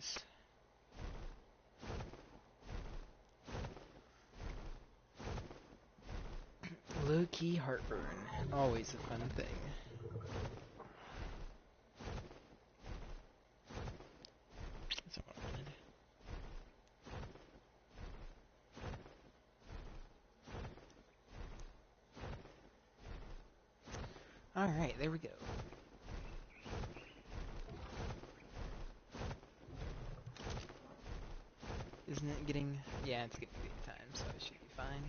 noise. Low-key heartburn. Always a fun thing. That's not what I wanted. Alright, there we go. Isn't it getting... Yeah, it's getting daytime, so I should be fine.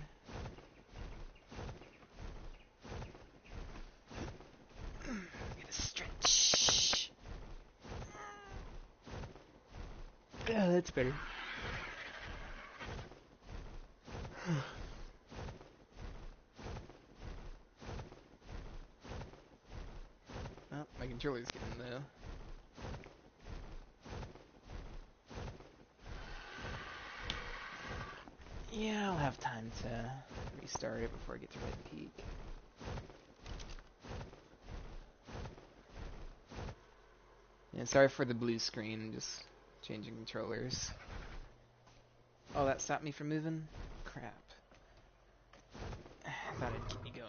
Get a stretch. Yeah, that's better. Oh, my controller's getting low. Yeah, I'll have time to restart it before I get to Red Peak. Yeah, sorry for the blue screen, just changing controllers. Oh, that stopped me from moving? Crap. I thought it'd keep me going.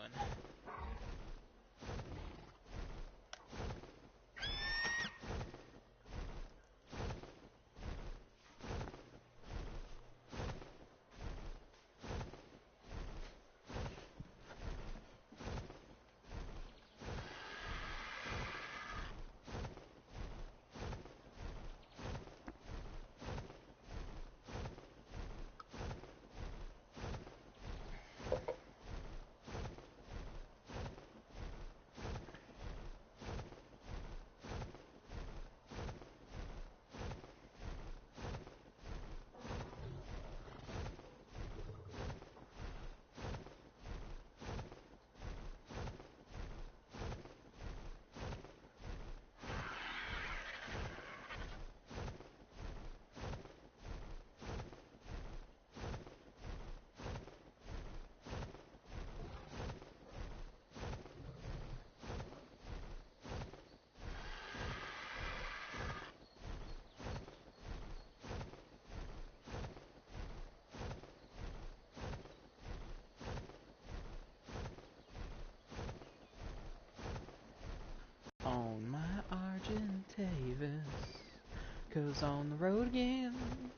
On my Argentavis, 'cause on the road again,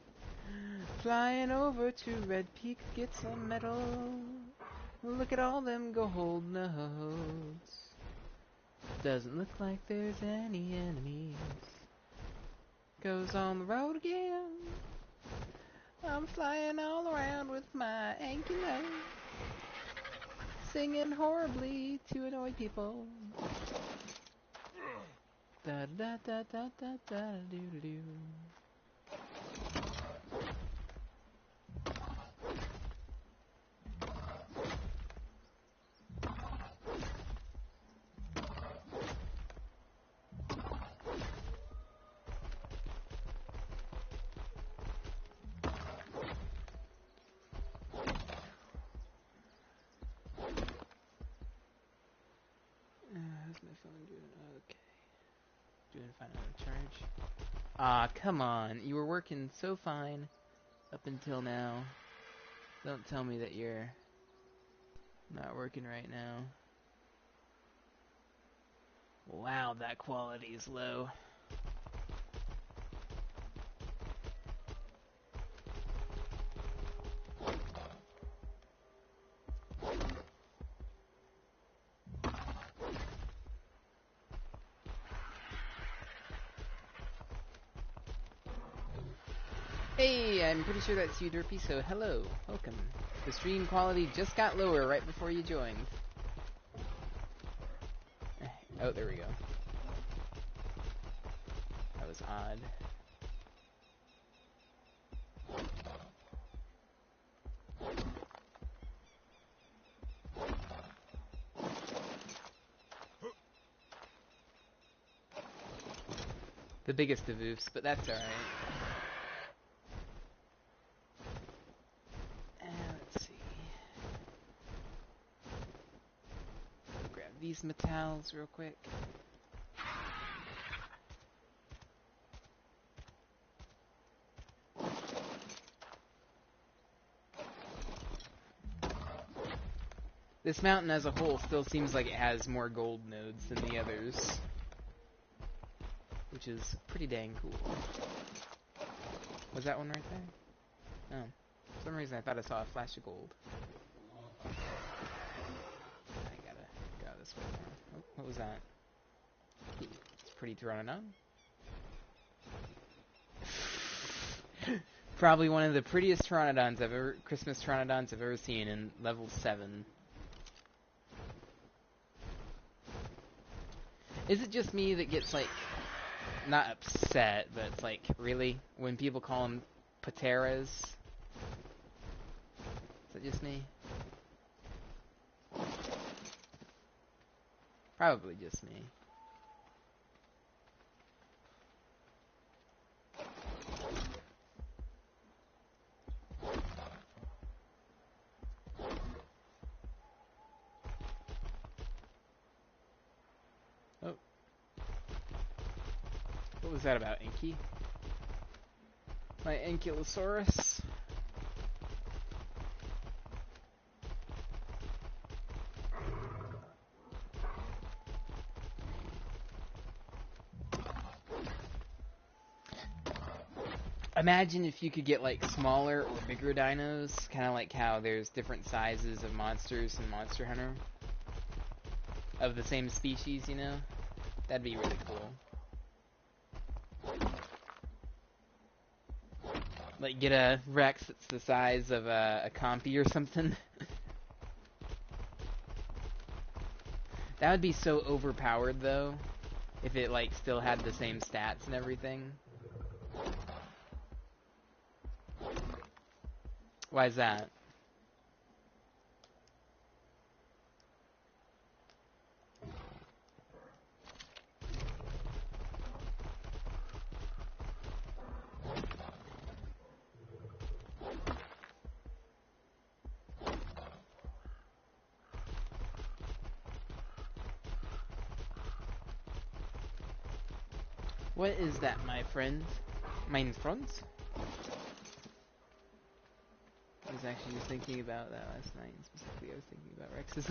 flying over to Red Peak to get some metal. Look at all them gold notes. Doesn't look like there's any enemies. Goes on the road again. I'm flying all around with my angular, singing horribly to annoy people. Da da da da da da do do do. How's my phone doing? Okay. Doing fine on the charge. Ah, come on. You were working so fine up until now. Don't tell me that you're not working right now. Wow, that quality is low. Hey, I'm pretty sure that's you, Derpy, so hello, welcome. The stream quality just got lower right before you joined. Oh, there we go. That was odd. The biggest of oofs, but that's alright. Let's see. Go grab these metals real quick. This mountain as a whole still seems like it has more gold nodes than the others, which is pretty dang cool. Was that one right there? Oh. For some reason I thought I saw a flash of gold. I gotta go this way more. Oh, what was that? It's pretty Pteranodon. Probably one of the prettiest Christmas Pteranodons I've ever seen in level 7. Is it just me that gets, like, not upset, but it's like, really? When people call them Pateras? Is it just me? Probably just me. Oh. What was that about, Inky? My Ankylosaurus? Imagine if you could get, like, smaller or bigger dinos, kind of like how there's different sizes of monsters in Monster Hunter. Of the same species, you know? That'd be really cool. Like, get a Rex that's the size of a Compy or something. That would be so overpowered, though, if it, like, still had the same stats and everything. Why is that? What is that, my friend? Mein Freund? I was actually just thinking about that last night. Specifically, I was thinking about Rex's.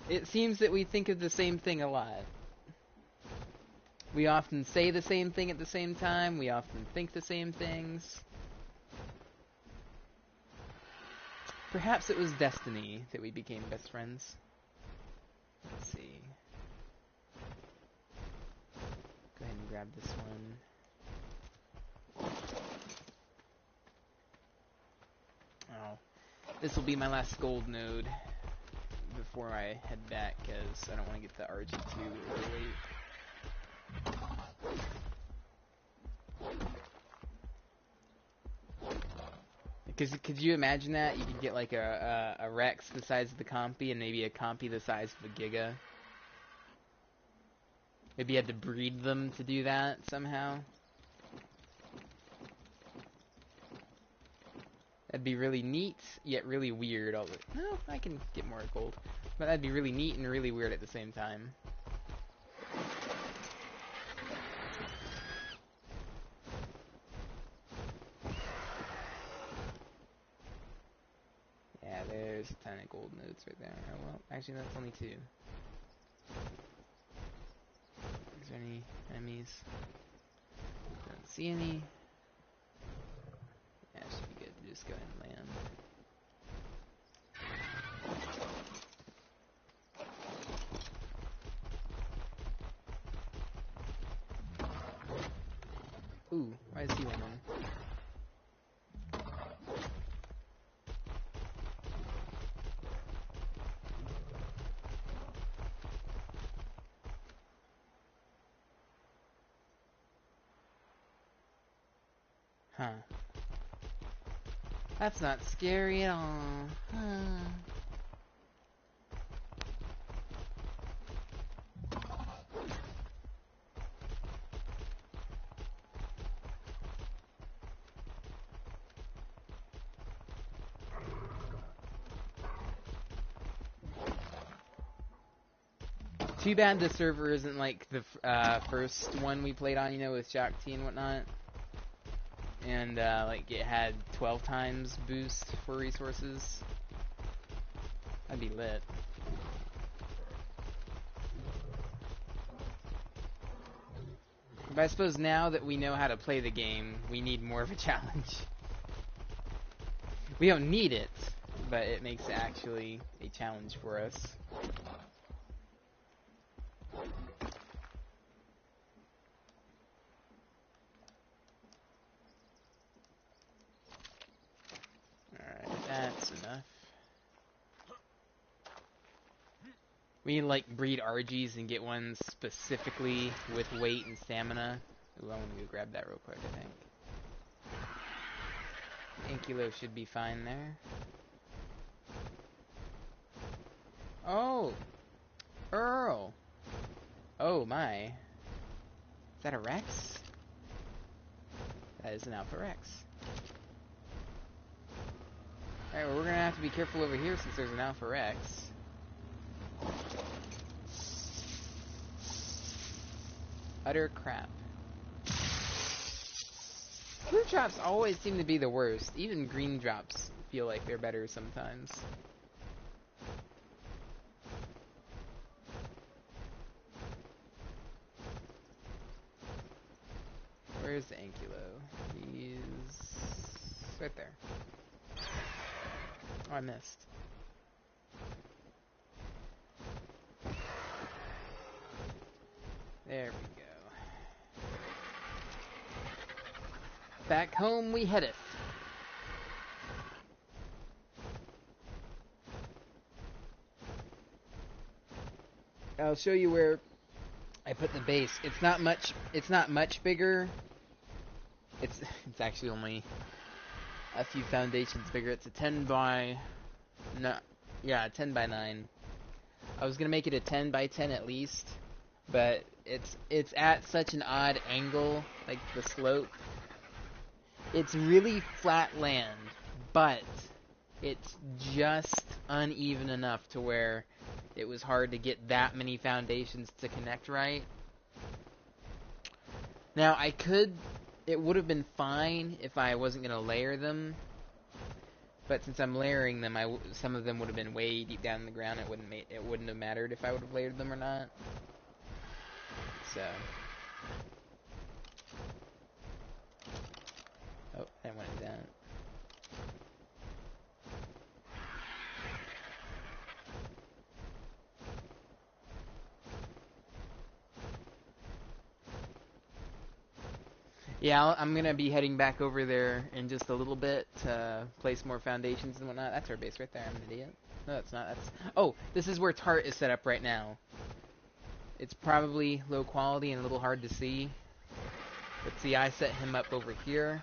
It seems that we think of the same thing a lot. We often say the same thing at the same time. We often think the same things. Perhaps it was destiny that we became best friends. Let's see. Go ahead and grab this one. Oh. This will be my last gold node before I head back, because I don't want to get to RG2 early. Because could you imagine that? You could get like a Rex the size of the Compy and maybe a Compy the size of a Giga. Maybe you had to breed them to do that somehow. That'd be really neat, yet really weird. No, I can get more gold. But that'd be really neat and really weird at the same time. Yeah, there's a ton of gold nodes right there. Oh, well, actually, that's only 2. Is there any enemies? Don't see any. Yeah, it should be good to just go ahead and land. Ooh, why is he winning? Huh. That's not scary at all. Huh. Too bad the server isn't like the first one we played on, you know, with Shock T and whatnot. and like it had 12 times boost for resources. That'd be lit. But I suppose now that we know how to play the game, we need more of a challenge. We don't need it, but it makes it actually a challenge for us. Alright, that's enough. We need to, like, breed RGs and get ones specifically with weight and stamina. Ooh, I want to go grab that real quick, I think. Ankylo should be fine there. Oh! Earl! Oh my. Is that a Rex? That is an Alpha Rex. Alright, well, we're gonna have to be careful over here since there's an Alpha Rex. Utter crap. Blue drops always seem to be the worst. Even green drops feel like they're better sometimes. Where's the Ankylo? He's right there. Oh, I missed. There we go. Back home we headeth. I'll show you where I put the base. It's not much bigger. It's actually only a few foundations bigger. It's a 10 by 9. I was gonna make it a 10 by 10 at least, but it's at such an odd angle, like the slope. It's really flat land, but it's just uneven enough to where it was hard to get that many foundations to connect right. Now it would have been fine if I wasn't gonna layer them. But since I'm layering them, some of them would have been way deep down in the ground. It wouldn't have mattered if I would have layered them or not. So, oh, I didn't want to do that. Yeah, I'm gonna be heading back over there in just a little bit to place more foundations and whatnot. That's our base right there. I'm an idiot. No, it's not. Oh, this is where Tart is set up right now. It's probably low quality and a little hard to see. But see, I set him up over here.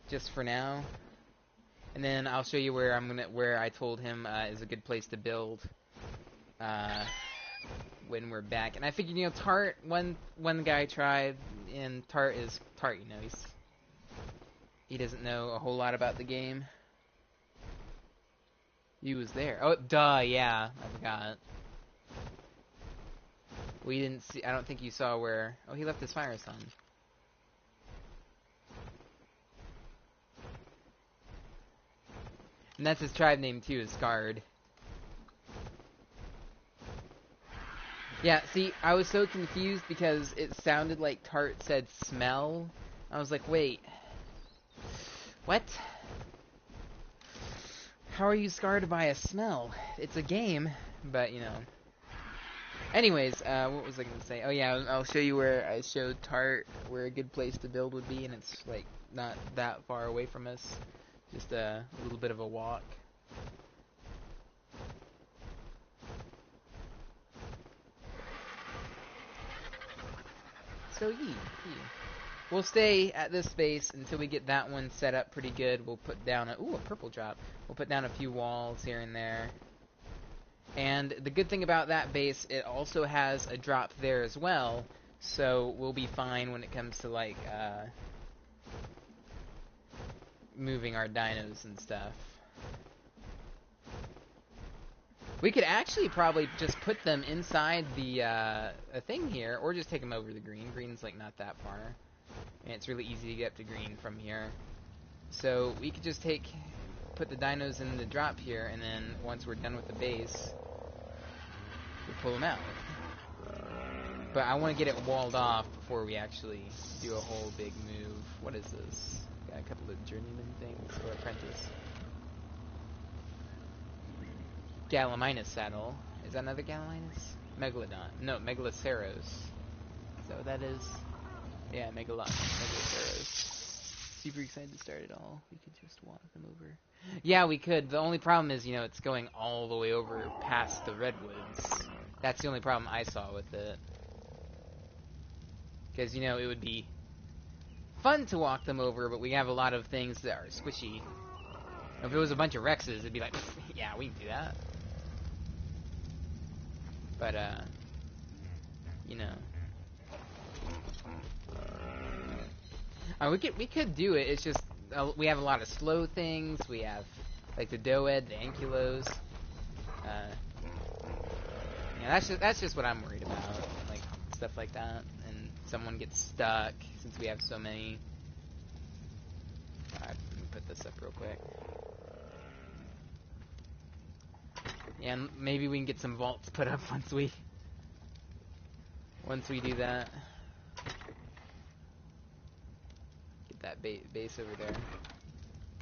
Just for now. And then I'll show you where I told him is a good place to build when we're back. And I figured, Tart, one guy tried, and Tart, he doesn't know a whole lot about the game. He was there. Oh, duh, yeah, I forgot. We didn't see, I don't think you saw where, oh, he left his fire sun. And that's his tribe name too, is Scarred. Yeah, see, I was so confused because it sounded like Tart said smell. I was like, wait. What? How are you scarred by a smell? It's a game, but, Anyways, what was I going to say? Oh, yeah, I'll show you where I showed Tart where a good place to build would be, and it's, like, not that far away from us. Just a little bit of a walk. So, we'll stay at this space until we get that one set up pretty good. We'll put down a purple drop. We'll put down a few walls here and there. And the good thing about that base, it also has a drop there as well. So we'll be fine when it comes to, like, moving our dinos and stuff. We could actually probably just put them inside the thing here, or just take them over the green. Green's, like, not that far. and it's really easy to get up to green from here. So we could just put the dinos in the drop here, and then once we're done with the base, we pull them out. But I want to get it walled off before we actually do a whole big move. What is this? Got a couple of journeyman things, or apprentice. Gallimimus saddle. Is that another Gallimimus? Megalodon. No, Megaloceros. Is that what that is? Yeah, Megaloceros. Super excited to start it all. We could just walk them over. Yeah, we could. The only problem is, it's going all the way over past the redwoods. That's the only problem I saw with it. Because, it would be fun to walk them over, but we have a lot of things that are squishy. If it was a bunch of Rexes, it'd be like, yeah, we can do that. But, we could do it. It's just we have a lot of slow things. We have like the Doed, the Ankylos. That's just what I'm worried about, like stuff like that. And someone gets stuck since we have so many. Let me put this up real quick. Yeah, and maybe we can get some vaults put up once we do that. Get that base over there.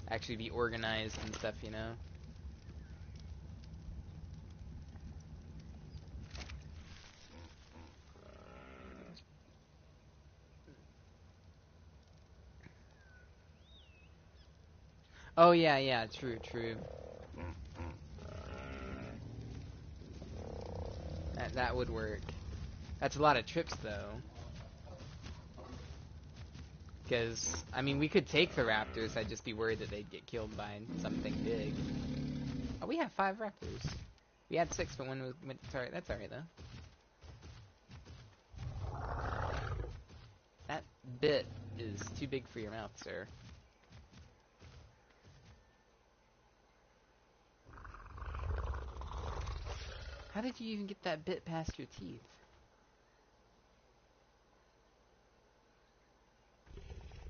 Actually be organized and stuff, Oh yeah, true. That would work. That's a lot of trips though. Because, we could take the raptors, I'd just be worried that they'd get killed by something big. Oh, we have 5 raptors. We had 6, but one went, sorry, that's alright though. That bit is too big for your mouth, sir. How did you even get that bit past your teeth?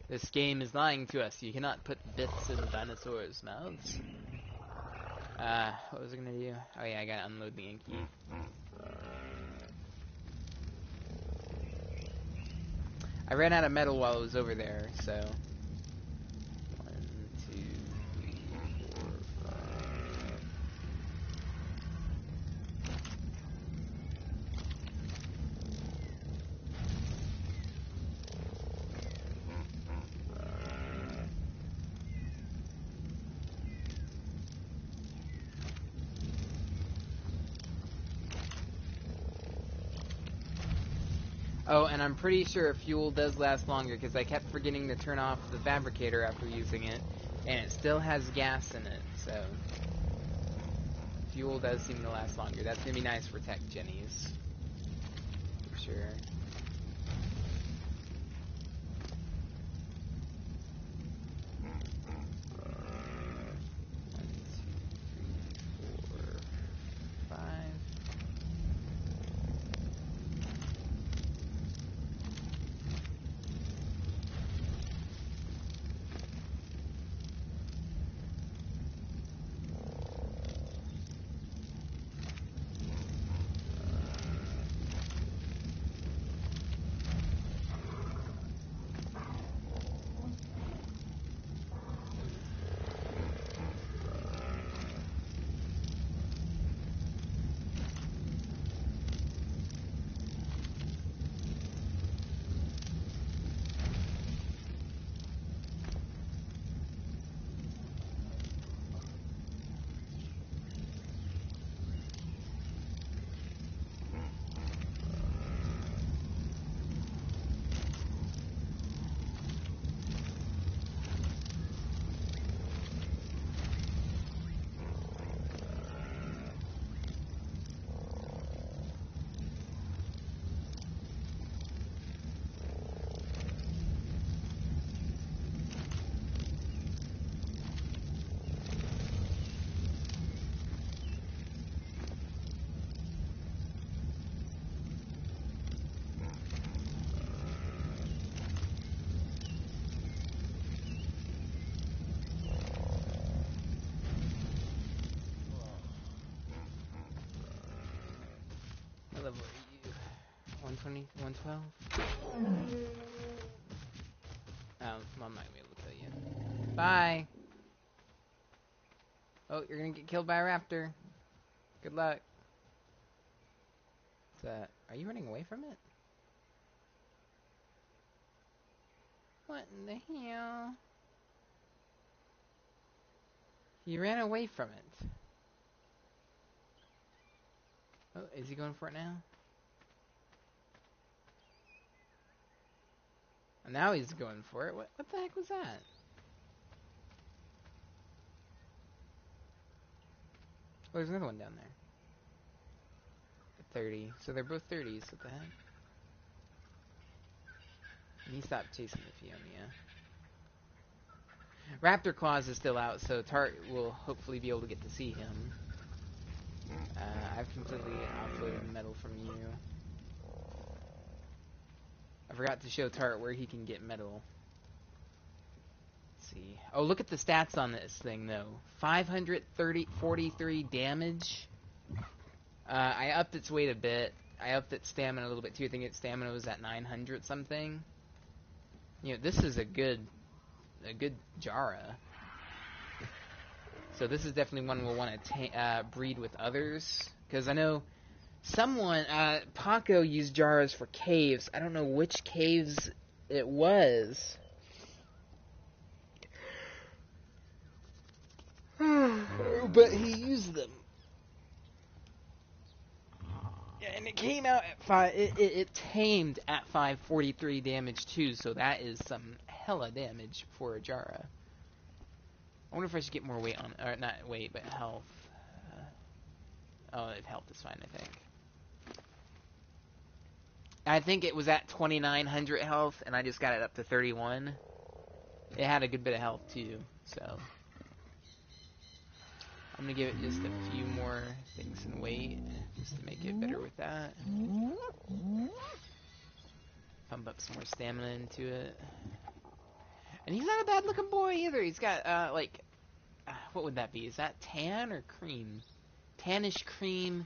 This game is lying to us. You cannot put bits in dinosaurs' mouths. What was I gonna do? Oh yeah, I gotta unload the Inky. I ran out of metal while I was over there, so... 1, 2, 3, 4, 5... Oh, and I'm pretty sure fuel does last longer, because I kept forgetting to turn off the fabricator after using it, and it still has gas in it, so... Fuel does seem to last longer. That's gonna be nice for tech jennies. For sure. What level are you? 120, 112? Oh, well, I'm not gonna be able to tell you. Bye! Oh, you're gonna get killed by a raptor. Good luck. Are you running away from it? What in the hell? He ran away from it. Oh, is he going for it now? And now he's going for it. What the heck was that? Oh, there's another one down there. 30. So they're both 30s. What the heck? And he stopped chasing the Fionia. Raptor Claws is still out, so Tart will hopefully be able to get to see him. I've completely offloaded metal from you. I forgot to show Tart where he can get metal. Let's see. Oh, look at the stats on this thing, though. 543 damage. I upped its weight a bit. I upped its stamina a little bit, too. I think its stamina was at 900 something. You know, this is a good Jara. So this is definitely one we'll want to breed with others. Because I know someone, Paco used Jaras for caves. I don't know which caves it was. But he used them. Yeah, and it came out at it tamed at 543 damage too, so that is some hella damage for a Jara. I wonder if I should get more weight on, or not weight, but health. Oh, health is fine, I think. I think it was at 2,900 health, and I just got it up to 31. It had a good bit of health too, so I'm gonna give it just a few more things in weight, just to make it better with that. Pump up some more stamina into it. And he's not a bad looking boy either. He's got, what would that be? Is that tan or cream? Tannish cream,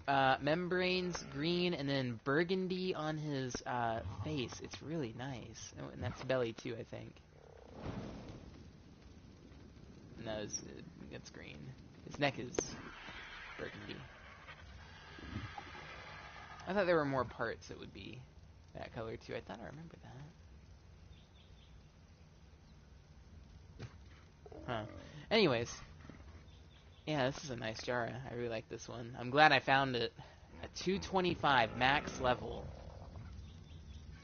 membranes, green, and then burgundy on his, face. It's really nice. Oh, and that's belly too, I think. No, it's green. His neck is burgundy. I thought there were more parts that would be that color too. I thought I remember that. Huh. Anyways. Yeah, this is a nice Jara. I really like this one. I'm glad I found it. At 225 max level.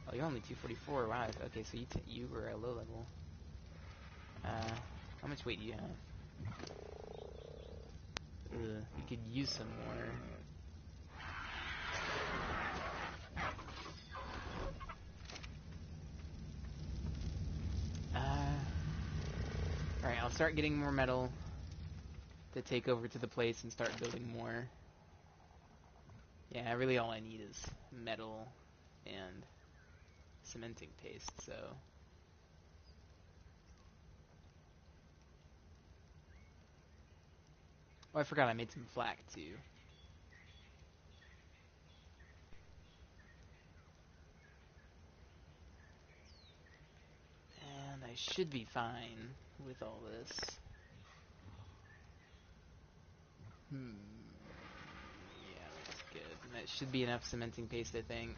Oh, you're only 244. Wow. Okay, so you were a low level. How much weight do you have? You could use some more. Alright, I'll start getting more metal to take over to the place and start building more. Yeah, really all I need is metal and cementing paste, so... Oh, I forgot I made some flak, too. And I should be fine with all this. Yeah, that's good. That should be enough cementing paste, I think.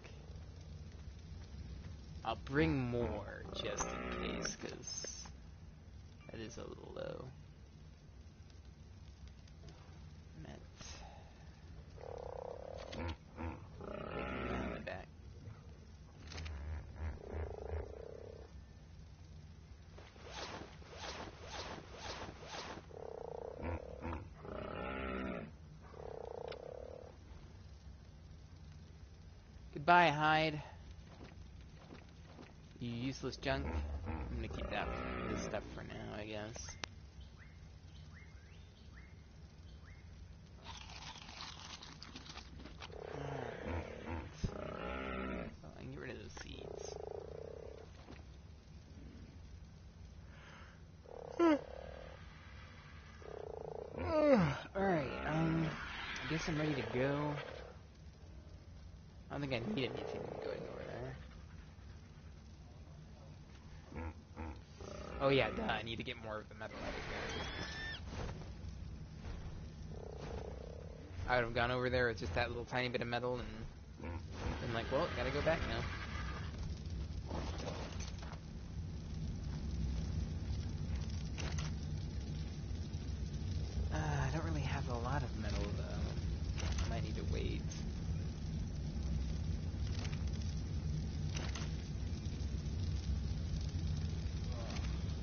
I'll bring more, just in case, because that is a little low. Met. Behind my back. Goodbye, hide. You useless junk. I'm gonna keep this stuff for now, I guess. Alright. Oh, I can get rid of those seeds. Alright, I guess I'm ready to go. I don't think I need anything going over there. Oh yeah, duh, I need to get more of the metal out of here. I would have gone over there with just that little tiny bit of metal and been like, well, gotta go back now. I don't really have a lot of metal, though. I might need to wait.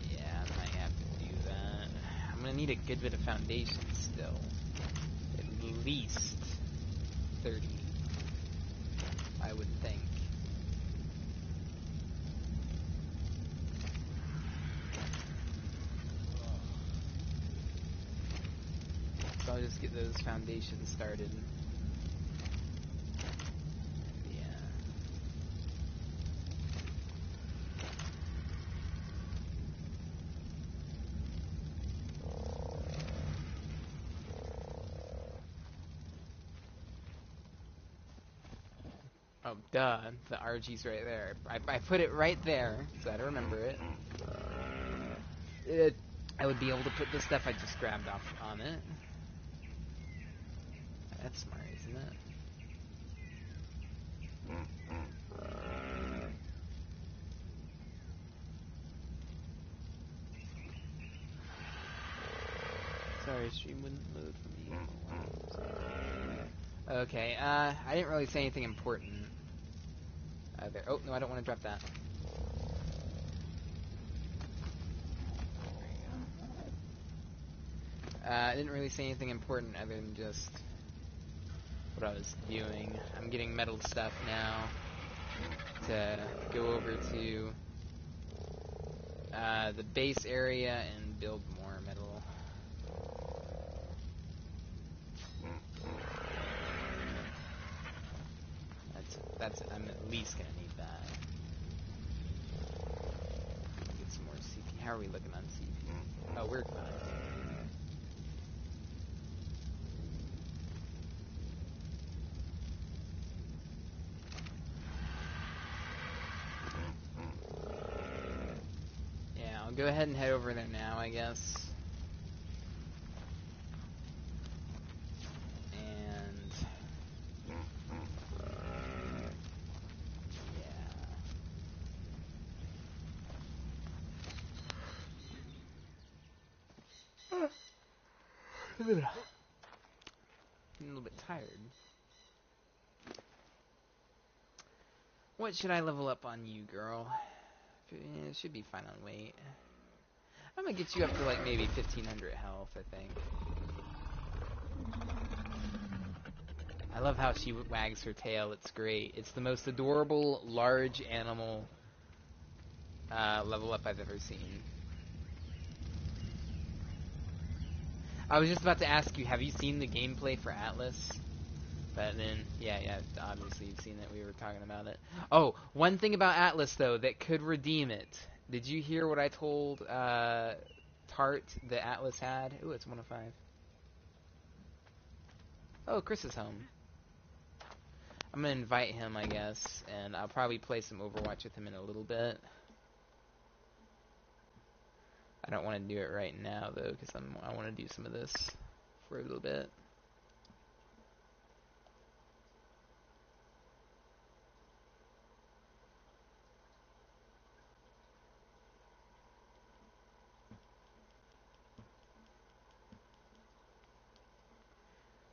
Yeah, I might have to do that. I'm gonna need a good bit of foundation still. At least 30, I would think. So I'll just get those foundations started. Yeah. Oh, duh. The RG's right there. I put it right there, so I had to remember it. I would be able to put the stuff I just grabbed off on it. That's smart, isn't it? Sorry, stream wouldn't load for me. Okay, I didn't really say anything important. There. Oh, no, I don't want to drop that. I didn't really say anything important other than just what I was doing. I'm getting metal stuff now to go over to the base area and build more metal. I'm at least gonna need that. Get some more CP. How are we looking on CP? Oh, we're fine. Yeah, I'll go ahead and head over there now, I guess. And yeah. I'm a little bit tired. What should I level up on you, girl? It should be fine on weight. I'm gonna get you up to like maybe 1500 health, I think. I love how she wags her tail. It's great. It's the most adorable large animal level up I've ever seen. I was just about to ask you, have you seen the gameplay for Atlas? But then, yeah, obviously you've seen it. We were talking about it. Oh, one thing about Atlas, though, that could redeem it. Did you hear what I told Tart that Atlas had? Ooh, it's 105. Oh, Chris is home. I'm going to invite him, I guess, and I'll probably play some Overwatch with him in a little bit. I don't want to do it right now, though, because I want to do some of this for a little bit.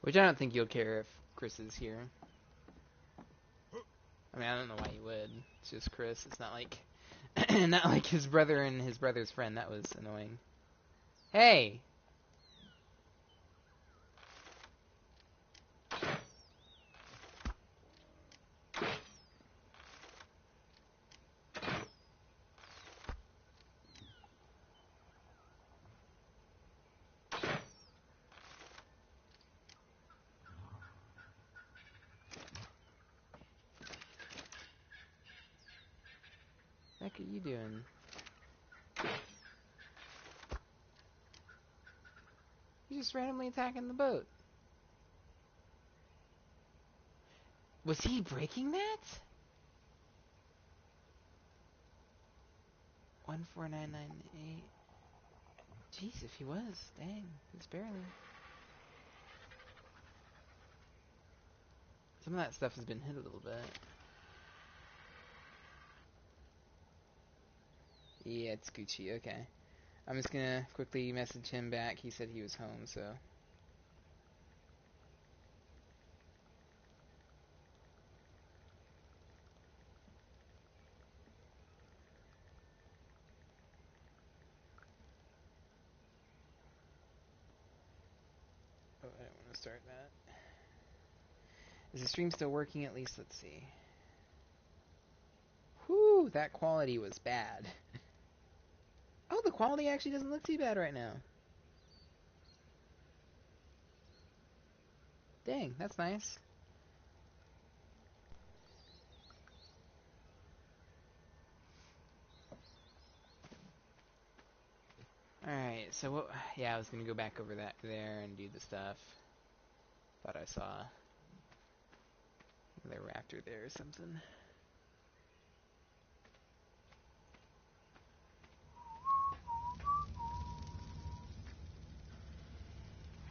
Which I don't think you'll care if Chris is here. I mean, I don't know why you would. It's just Chris. It's not like, not like his brother and his brother's friend. That was annoying. Hey! What the heck are you doing? You're just randomly attacking the boat. Was he breaking that? 14998. Jeez, if he was, dang, it's barely. Some of that stuff has been hit a little bit. Yeah, it's Gucci, okay. I'm just gonna quickly message him back. He said he was home, so. Oh, I don't want to start that. Is the stream still working? At least, let's see. Whew, that quality was bad. Oh, the quality actually doesn't look too bad right now. Dang, that's nice. Alright, so what... Yeah, I was gonna go back over that there and do the stuff. Thought I saw the raptor there or something.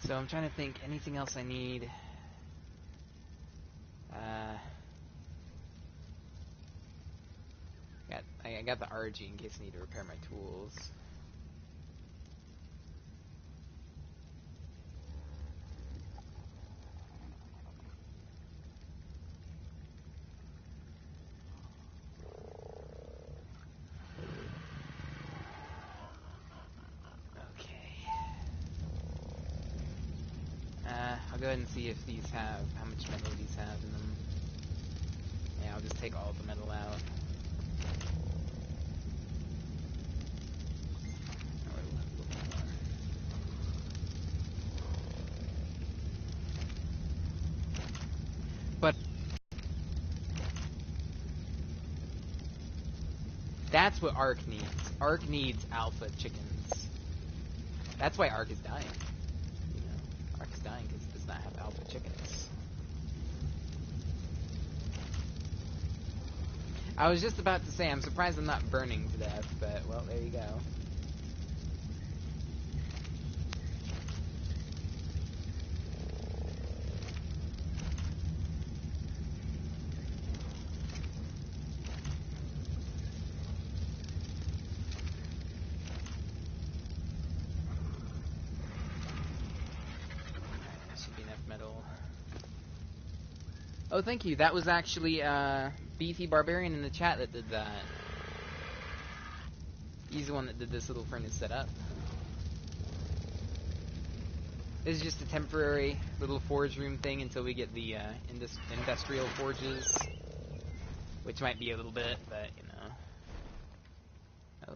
So I'm trying to think, anything else I need? I got the RG in case I need to repair my tools. I'll go ahead and see if these have, how much metal these have in them. Yeah, I'll just take all the metal out. But that's what Ark needs. Ark needs alpha chickens. That's why Ark is dying. You know, Ark is dying because it does not have alpha chickens. I was just about to say, I'm surprised I'm not burning to death, but, well, there you go. Oh, thank you. That was actually Beefy Barbarian in the chat that did that. He's the one that did this little furnace setup. This is just a temporary little forge room thing until we get the industrial forges, which might be a little bit, but you know. Oh.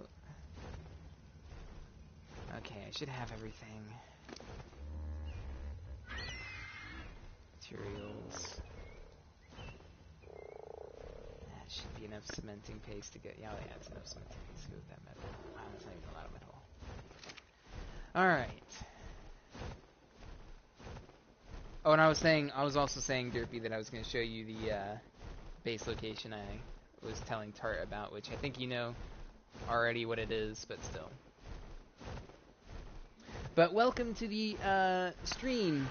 Okay, I should have everything. Materials. Should be enough cementing paste to get... Yeah, it's enough cementing paste to go with that metal. Wow, that's not even a lot of metal. Alright. Oh, and I was also saying, Derpy, that I was going to show you the base location I was telling Tart about, which I think you know already what it is, but still. But welcome to the stream.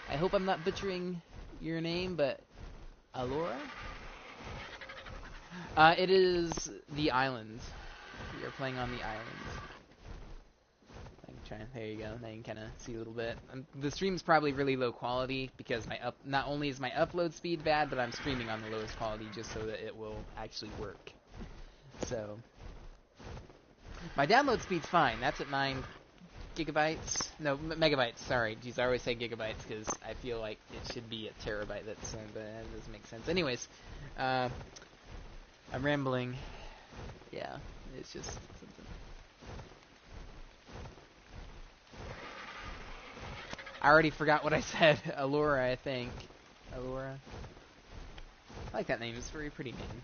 I hope I'm not butchering your name, but Alora? It is the island. We are playing on the island. There you go. Now you can kind of see a little bit. The stream's probably really low quality because not only is my upload speed bad, but I'm streaming on the lowest quality just so that it will actually work. So my download speed's fine. That's at 9 gigabytes. No, megabytes. Sorry. Jeez, I always say gigabytes because I feel like it should be a terabyte. But that doesn't make sense. Anyways, I'm rambling. Yeah, it's just something. I already forgot what I said. Allura, I think. Allura. I like that name. It's a very pretty name.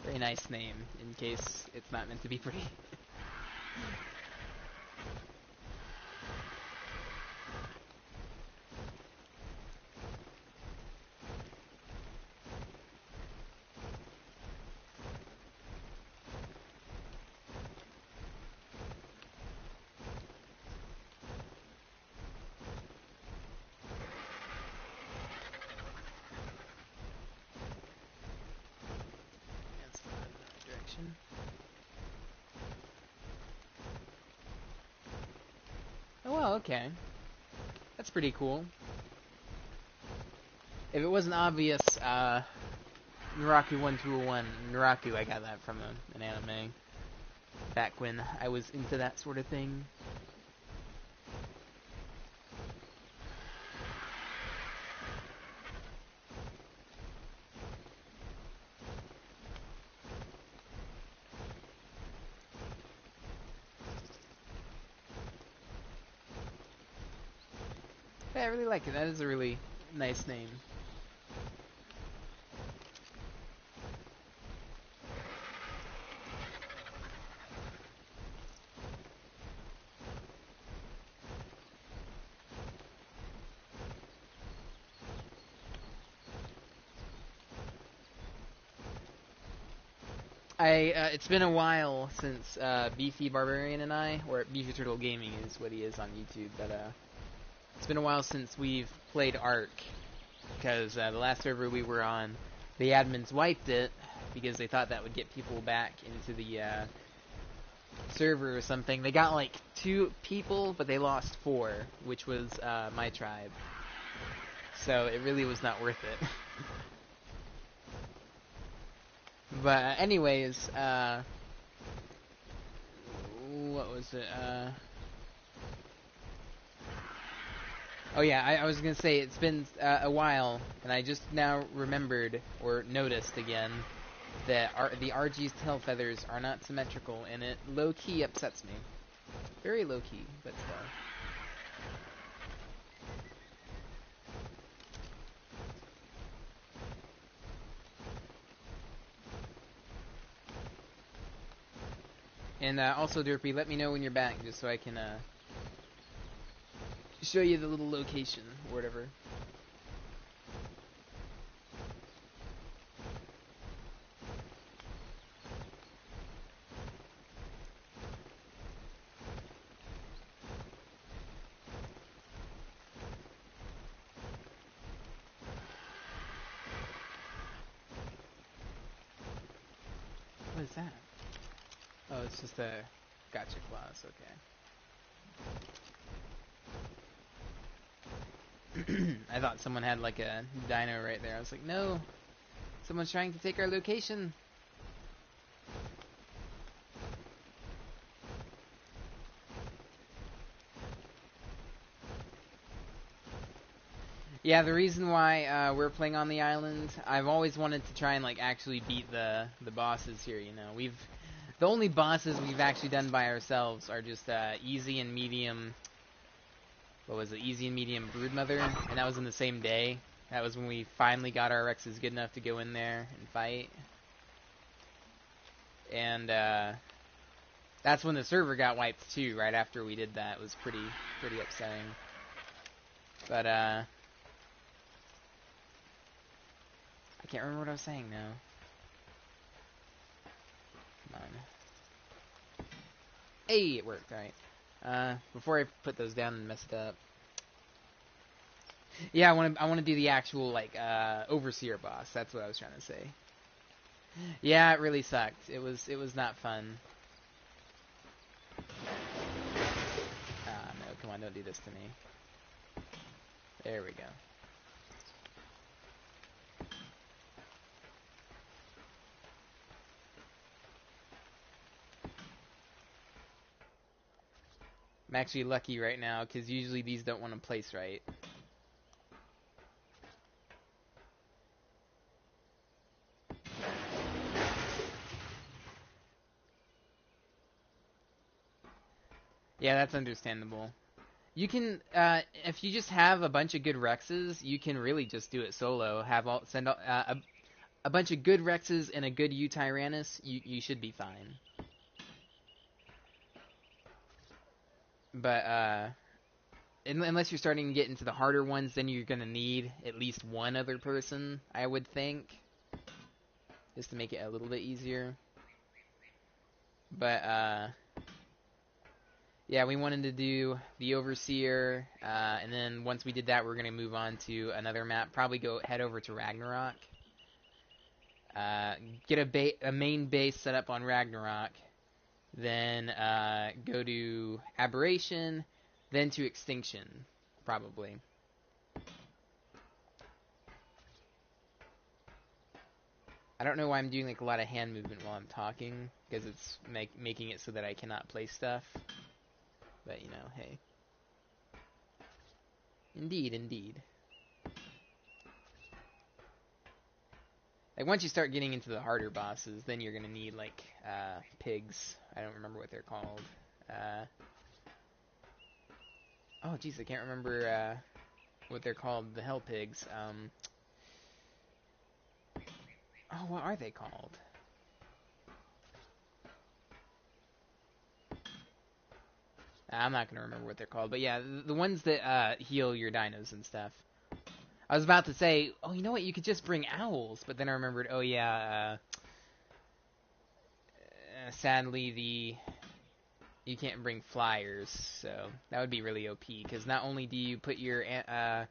Very nice name, in case it's not meant to be pretty. Oh, okay. That's pretty cool. If it wasn't obvious, Naraku 1201, Naraku, I got that from an anime. Back when I was into that sort of thing. Yeah, I really like it. That is a really nice name. It's been a while since Beefy Barbarian and I, or Beefy Turtle Gaming is what he is on YouTube, but it's been a while since we've played Ark, because the last server we were on, the admins wiped it, because they thought that would get people back into the server or something. They got like 2 people, but they lost 4, which was my tribe. So it really was not worth it. But anyways, what was it? Oh yeah, I was gonna say it's been a while, and I just now remembered or noticed again that the RG's tail feathers are not symmetrical, and it low-key upsets me. Very low-key, but still. And also, Derpy, let me know when you're back, just so I can show you the little location or whatever. What is that? Oh, it's just a gotcha clause, okay. I thought someone had like a dino right there. I was like, no, someone's trying to take our location. Yeah, the reason why we're playing on the island, I've always wanted to try and like actually beat the bosses here. You know, the only bosses we've actually done by ourselves are just easy and medium. What was it? Easy and medium Broodmother, and that was in the same day. That was when we finally got our Rexes good enough to go in there and fight. And that's when the server got wiped too. Right after we did that, it was pretty upsetting. But I can't remember what I was saying now. Come on. Hey, it worked. All right. Before I put those down and mess it up. Yeah, I want to do the actual like overseer boss. That's what I was trying to say. Yeah, it really sucked. It was not fun. Ah, no, come on, don't do this to me. There we go. I'm actually lucky right now, because usually these don't want to place right. Yeah, that's understandable. You can, if you just have a bunch of good Rexes, you can really just do it solo. Send a bunch of good Rexes and a good U-Tyrannus, you should be fine. But, unless you're starting to get into the harder ones, then you're gonna need at least one other person, I would think. Just to make it a little bit easier. But, yeah, we wanted to do the Overseer, and then once we did that, we're gonna move on to another map. Probably head over to Ragnarok. Get a main base set up on Ragnarok. Then, go to Aberration. then to extinction, probably. I don't know why I'm doing like a lot of hand movement while I'm talking, because it's making it so that I cannot play stuff. But, you know, hey. Indeed, indeed. Like, once you start getting into the harder bosses, then you're gonna need, like, pigs. I don't remember what they're called. Oh, jeez, I can't remember, what they're called. The hell pigs. Oh, what are they called? I'm not gonna remember what they're called. But yeah, the ones that, heal your dinos and stuff. I was about to say, oh, you know what? You could just bring owls. But then I remembered, oh, yeah, sadly, you can't bring flyers, so that would be really OP, because not only do you put your a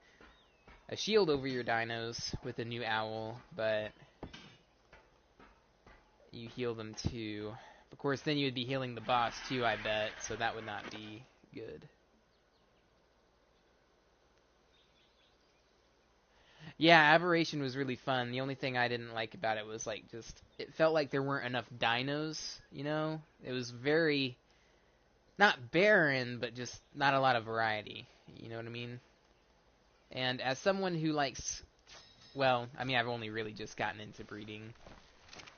shield over your dinos with a new owl, but you heal them too. Of course, then you would be healing the boss too, I bet, so that would not be good. Yeah, Aberration was really fun. The only thing I didn't like about it was, like, just, it felt like there weren't enough dinos, you know? It was very, not barren, but just not a lot of variety, you know what I mean? And as someone who likes, well, I mean, I've only really just gotten into breeding,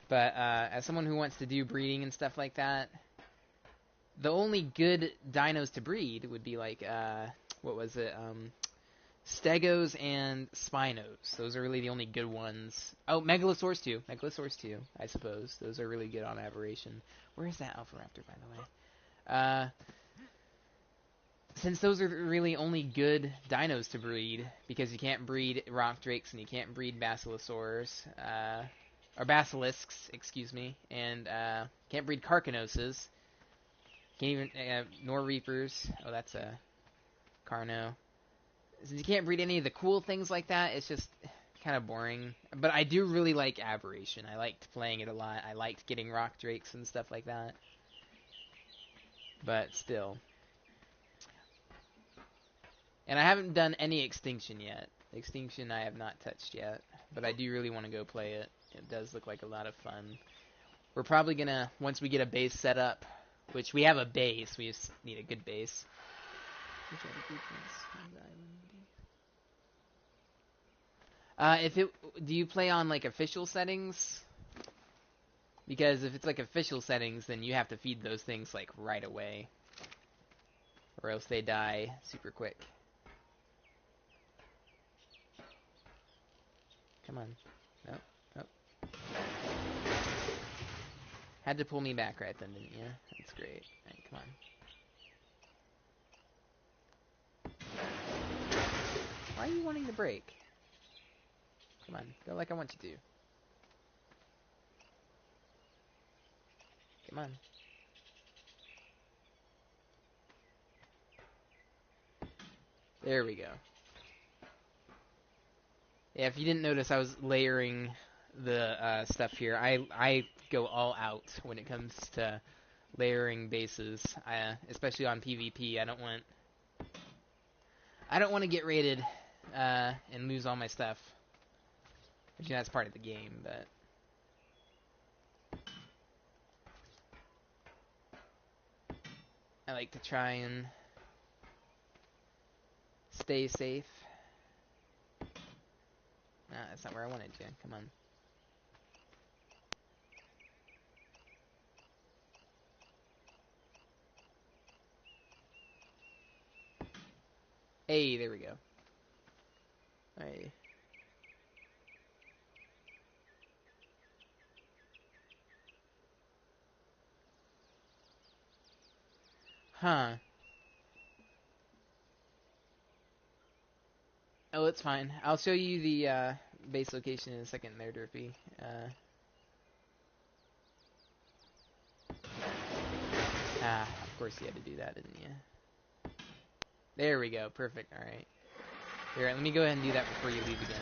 but as someone who wants to do breeding and stuff like that, the only good dinos to breed would be like, what was it, Stegos and Spinos. Those are really the only good ones. Oh, Megalosaurus too. Megalosaurus too, I suppose. Those are really good on Aberration. Where is that Alpha Raptor, by the way? Since those are really only good dinos to breed, because you can't breed rock drakes and you can't breed basilosaurs, or basilisks, excuse me, and can't breed carcanoses, can't even, nor reapers. Oh, that's a Carno. Since you can't breed any of the cool things like that, it's just kind of boring. But I do really like Aberration. I liked playing it a lot. I liked getting rock drakes and stuff like that. But still. And I haven't done any Extinction yet. Extinction I have not touched yet. But I do really want to go play it. It does look like a lot of fun. We're probably gonna, once we get a base set up, which we have a base, we just need a good base. Do you play on like official settings? Because if it's like official settings, then you have to feed those things like right away. Or else they die super quick. Come on. Nope. Nope. Had to pull me back right then, didn't you? That's great. Alright, come on. Why are you wanting to break? Come on. Go like I want you to. Come on. There we go. Yeah, if you didn't notice, I was layering the stuff here. I go all out when it comes to layering bases, especially on PvP. I don't want to get raided and lose all my stuff. Which, you know, that's part of the game, but I like to try and stay safe. Nah, that's not where I wanted you. Come on. Hey, there we go. Alright. Huh. Oh, it's fine. I'll show you the base location in a second there, Derpy. Of course you had to do that, didn't you? There we go. Perfect. Alright. Here, let me go ahead and do that before you leave again.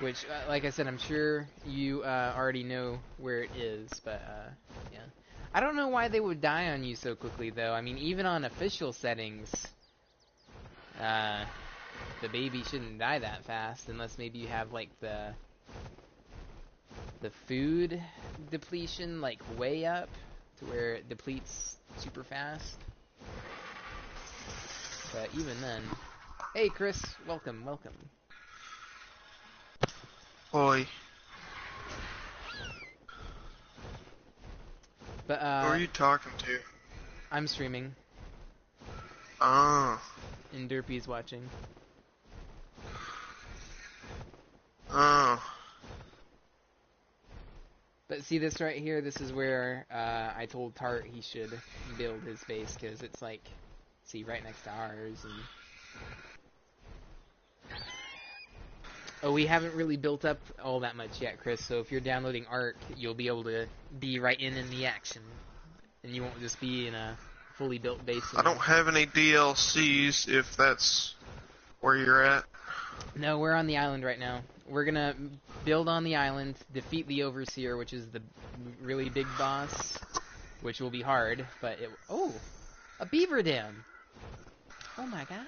Which, like I said, I'm sure you already know where it is, but, yeah. I don't know why they would die on you so quickly, though. I mean, even on official settings, the baby shouldn't die that fast, unless maybe you have, like, the food depletion, like, way up, to where it depletes super fast. But even then... Hey, Chris. Welcome, welcome. Oi. But, Who are you talking to? I'm streaming. Oh. And Derpy's watching. Oh. But see this right here? This is where I told Tart he should build his base, because it's like, see, right next to ours. And oh, we haven't really built up all that much yet, Chris, so if you're downloading Ark, you'll be able to be right in the action. And you won't just be in a fully built base anymore. I don't have any DLCs, if that's where you're at. No, we're on the island right now. We're gonna build on the island, defeat the Overseer, which is the really big boss, which will be hard, but it... Oh! A beaver dam! Oh my god.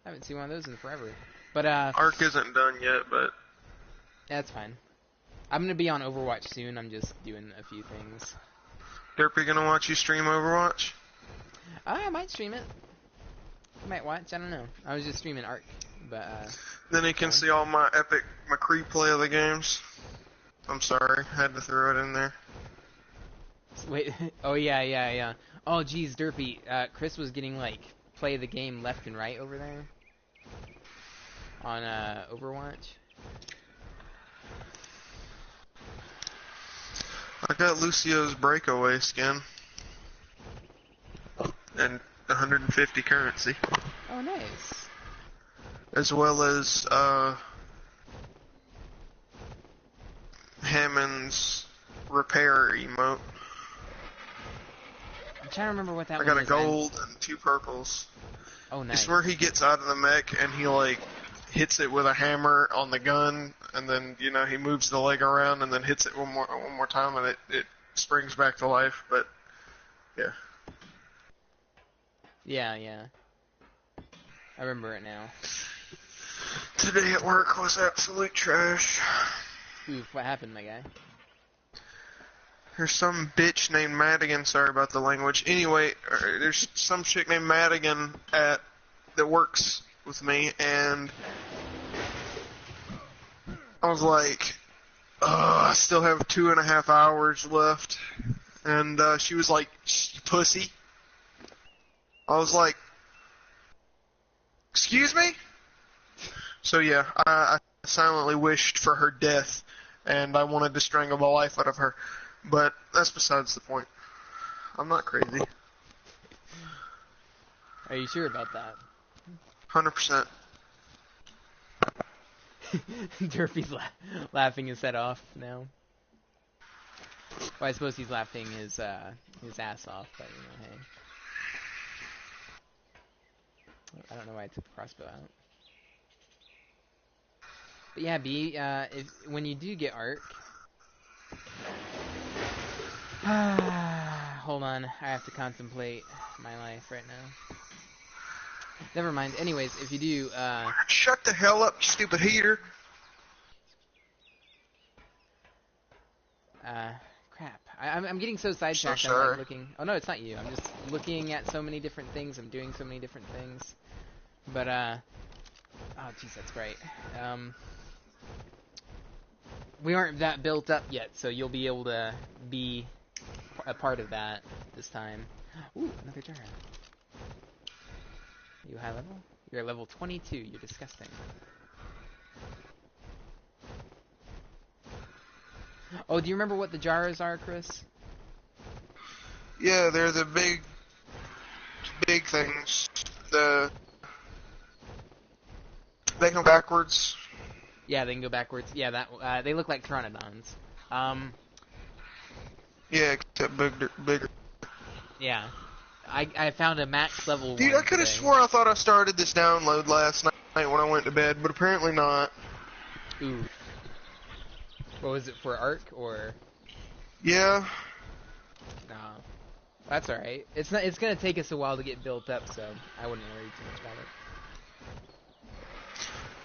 I haven't seen one of those in forever. But, Ark isn't done yet, but... That's fine. I'm gonna be on Overwatch soon, I'm just doing a few things. Derpy gonna watch you stream Overwatch? I might stream it. I might watch, I don't know. I was just streaming Ark, but, Then he can see all my epic McCree play of the games. I'm sorry, had to throw it in there. Wait, oh yeah. Oh geez, Derpy, Chris was getting, like, play the game left and right over there. On, Overwatch. I got Lucio's breakaway skin. And 150 currency. Oh, nice. As well as, Hammond's repair emote. I'm trying to remember what that I one got a is. gold and 2 purples. Oh, nice. It's where he gets out of the mech and he, like, hits it with a hammer on the gun, and then, you know, he moves the leg around and then hits it one more time, and it springs back to life. But yeah. Yeah. I remember it now. Today at work was absolute trash. Oof, what happened, my guy? There's some bitch named Madigan, sorry about the language. Anyway, there's some chick named Madigan that works with me, and I was like, I still have 2.5 hours left. And she was like, pussy. I was like, excuse me? So yeah, I silently wished for her death, and I wanted to strangle the life out of her. But that's besides the point. I'm not crazy. Are you sure about that? 100%. Derpy's laughing his head off now. Well, I suppose he's laughing his ass off, but you know, hey. I don't know why I took the crossbow out. But yeah, B, when you do get Ark... Hold on, I have to contemplate my life right now. Never mind. Anyways, if you do, Shut the hell up, you stupid heater! crap. I'm getting so sidetracked. So I'm sorry. like looking... Oh no, it's not you. I'm just looking at so many different things. I'm doing so many different things. But, oh jeez, that's great. We aren't that built up yet, so you'll be able to be a part of that this time. Ooh, another Jara. You high level? You're level 22. You're disgusting. Oh, do you remember what the Jaras are, Chris? Yeah, they're the big things. They come backwards. Yeah, they can go backwards. Yeah, that they look like Pteranodons. Yeah, except bigger. Yeah. I found a max level Dude, one I could have today. swore I thought I started this download last night when I went to bed, but apparently not. Ooh. What was it, for Ark, or? Yeah. That's all right. It's not. It's gonna take us a while to get built up, so I wouldn't worry too much about it.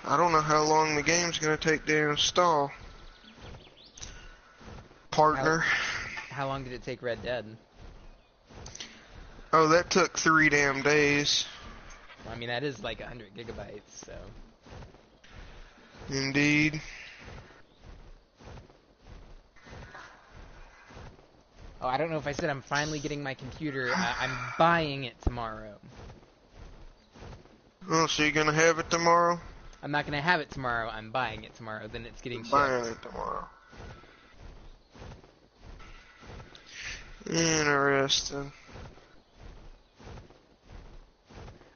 I don't know how long the game's gonna take to install. Partner. How long did it take Red Dead? Oh, that took 3 damn days. I mean, that is like 100 gigabytes, so. Indeed. Oh, I don't know if I said I'm finally getting my computer. I'm buying it tomorrow. Oh, so you're gonna have it tomorrow? I'm not gonna have it tomorrow. I'm buying it tomorrow. Then it's getting shipped. Buying it tomorrow. Interesting.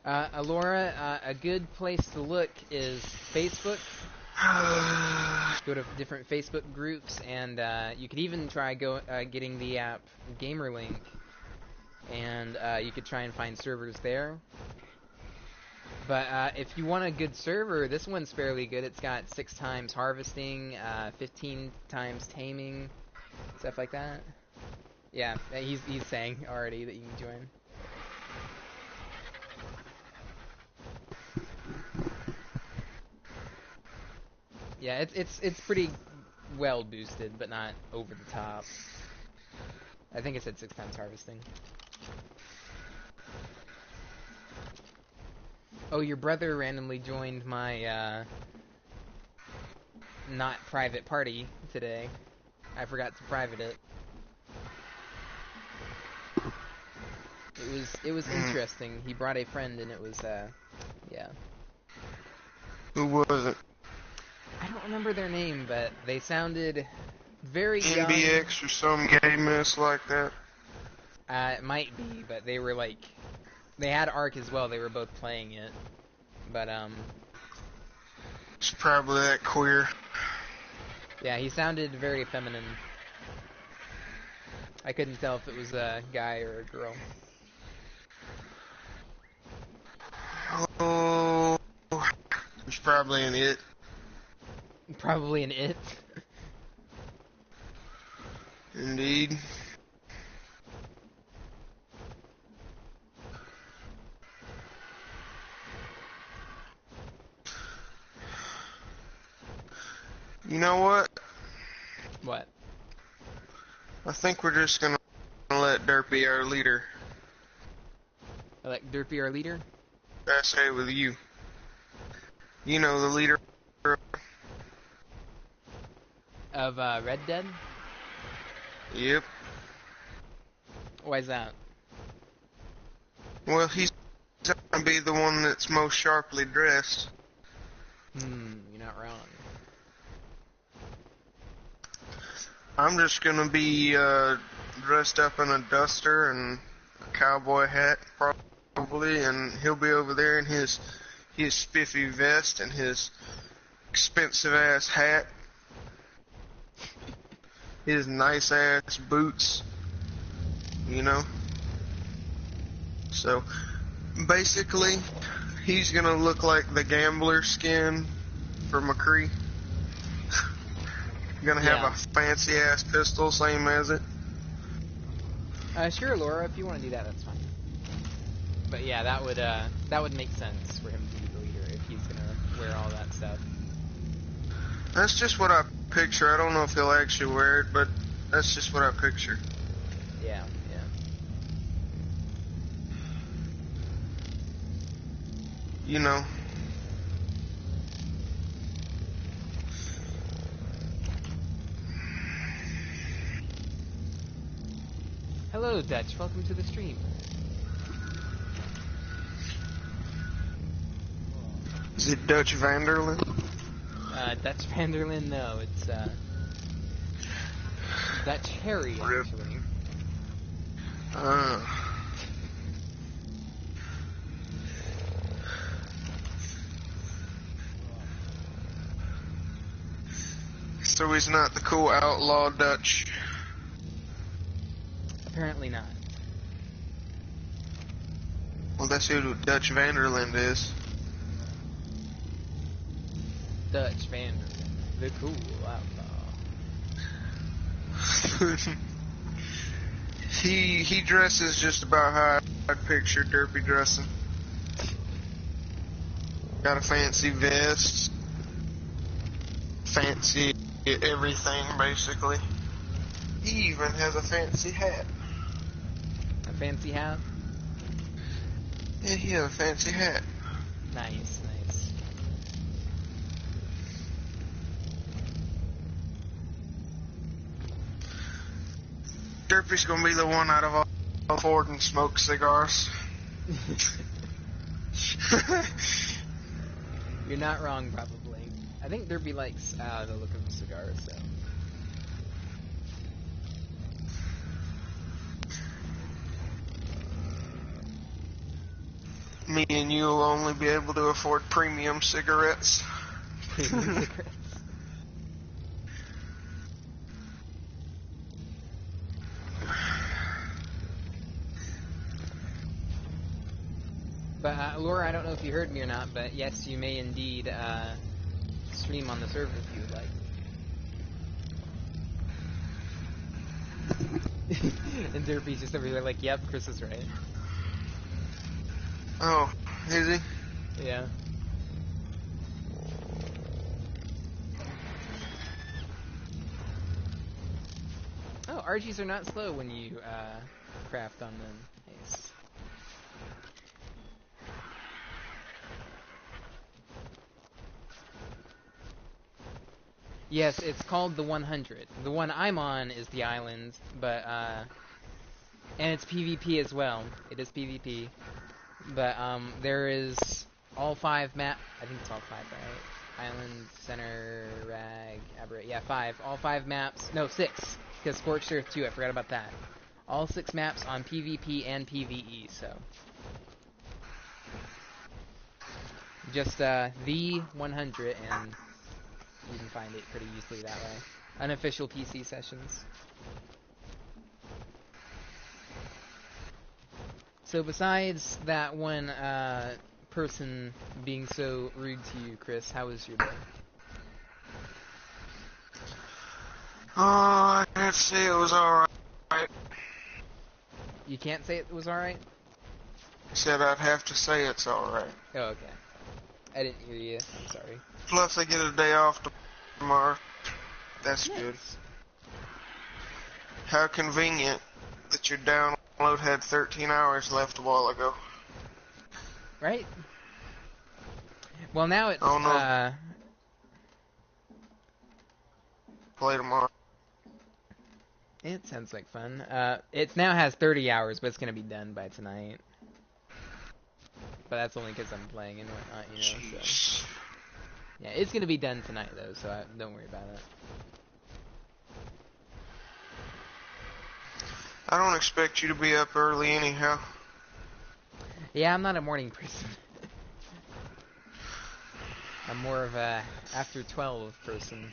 Alora, a good place to look is Facebook. Go to different Facebook groups, and you could even try getting the app GamerLink, and you could try and find servers there. But if you want a good server, this one's fairly good. It's got 6 times harvesting, 15 times taming, stuff like that. Yeah, he's saying already that you can join. Yeah, it's pretty well boosted, but not over the top. I think it said 6 times harvesting. Oh, your brother randomly joined my not private party today. I forgot to private it. It was interesting. He brought a friend, and it was yeah. Who was it? I don't remember their name, but they sounded very young. NBX or some gay mess like that? It might be, but they were like, they had Ark as well. They were both playing it, but It's probably that queer. yeah, he sounded very feminine. I couldn't tell if it was a guy or a girl. Oh, it's probably an it. Probably an it. Indeed. You know what? What? I think we're just gonna let Dirt be our leader. Like Dirt be our leader? I say with you. You know the leader Of Red Dead? Yep. Why is that? Well, he's gonna be the one that's most sharply dressed. You're not wrong. I'm just gonna be dressed up in a duster and a cowboy hat, probably, and he'll be over there in his spiffy vest and his expensive ass hat, his nice ass boots, you know. So basically, he's gonna look like the gambler skin for McCree. Gonna have a fancy ass pistol, same as it. Sure, Laura, if you want to do that, that's fine. But yeah, that would make sense for him to be the leader if he's gonna wear all that stuff. That's just what I picture. I don't know if he'll actually wear it, but that's just what I picture. Yeah, yeah. You know. Hello, Dutch. Welcome to the stream. Is it Dutch Vanderlyn? Dutch Vanderlyn? No, it's Dutch Harry, actually. So he's not the cool outlaw Dutch. Apparently not. Well, that's who Dutch Vanderlyn is. Dutch Vanderlyn, the cool outlaw. He dresses just about how I'd picture Derpy dressing. Got a fancy vest, fancy everything basically. He even has a fancy hat. A fancy hat? Yeah, he has a fancy hat. Nice, nice. Derpy's gonna be the one out of all Ford and smoke cigars. You're not wrong, probably. I think Derpy likes the look of the cigars, so. Me and you will only be able to afford premium cigarettes. Premium cigarettes. But, Laura, I don't know if you heard me or not, but yes, you may indeed stream on the server if you would like. And Derpy's just over here like, yep, Chris is right. Oh, is he? Yeah. Oh, RGs are not slow when you craft on them. Nice. Yes, it's called the 100. The one I'm on is the island, but and it's PvP as well. It is PvP. But there is all 5 map. I think it's all 5, right? Island, center, rag, aberrate. Yeah, 5. All 5 maps. No, 6. Because Scorched Earth 2. I forgot about that. All 6 maps on PvP and PvE. So just the 100, and you can find it pretty easily that way. Unofficial PC sessions. So besides that one person being so rude to you, Chris, how was your day? Oh, I'd say it was alright. You can't say it was alright? I said I'd have to say it's alright. Oh, okay. I didn't hear you. I'm sorry. Plus, I get a day off tomorrow. That's Nice. good. How convenient that your download had 13 hours left a while ago. Right? Well, now it's, Oh no. Play tomorrow. it sounds like fun. It now has 30 hours, but it's gonna be done by tonight. But that's only because I'm playing and whatnot, you know, so. Yeah, it's gonna be done tonight, though, so don't worry about it. I don't expect you to be up early anyhow. Yeah, I'm not a morning person. I'm more of a after 12 person.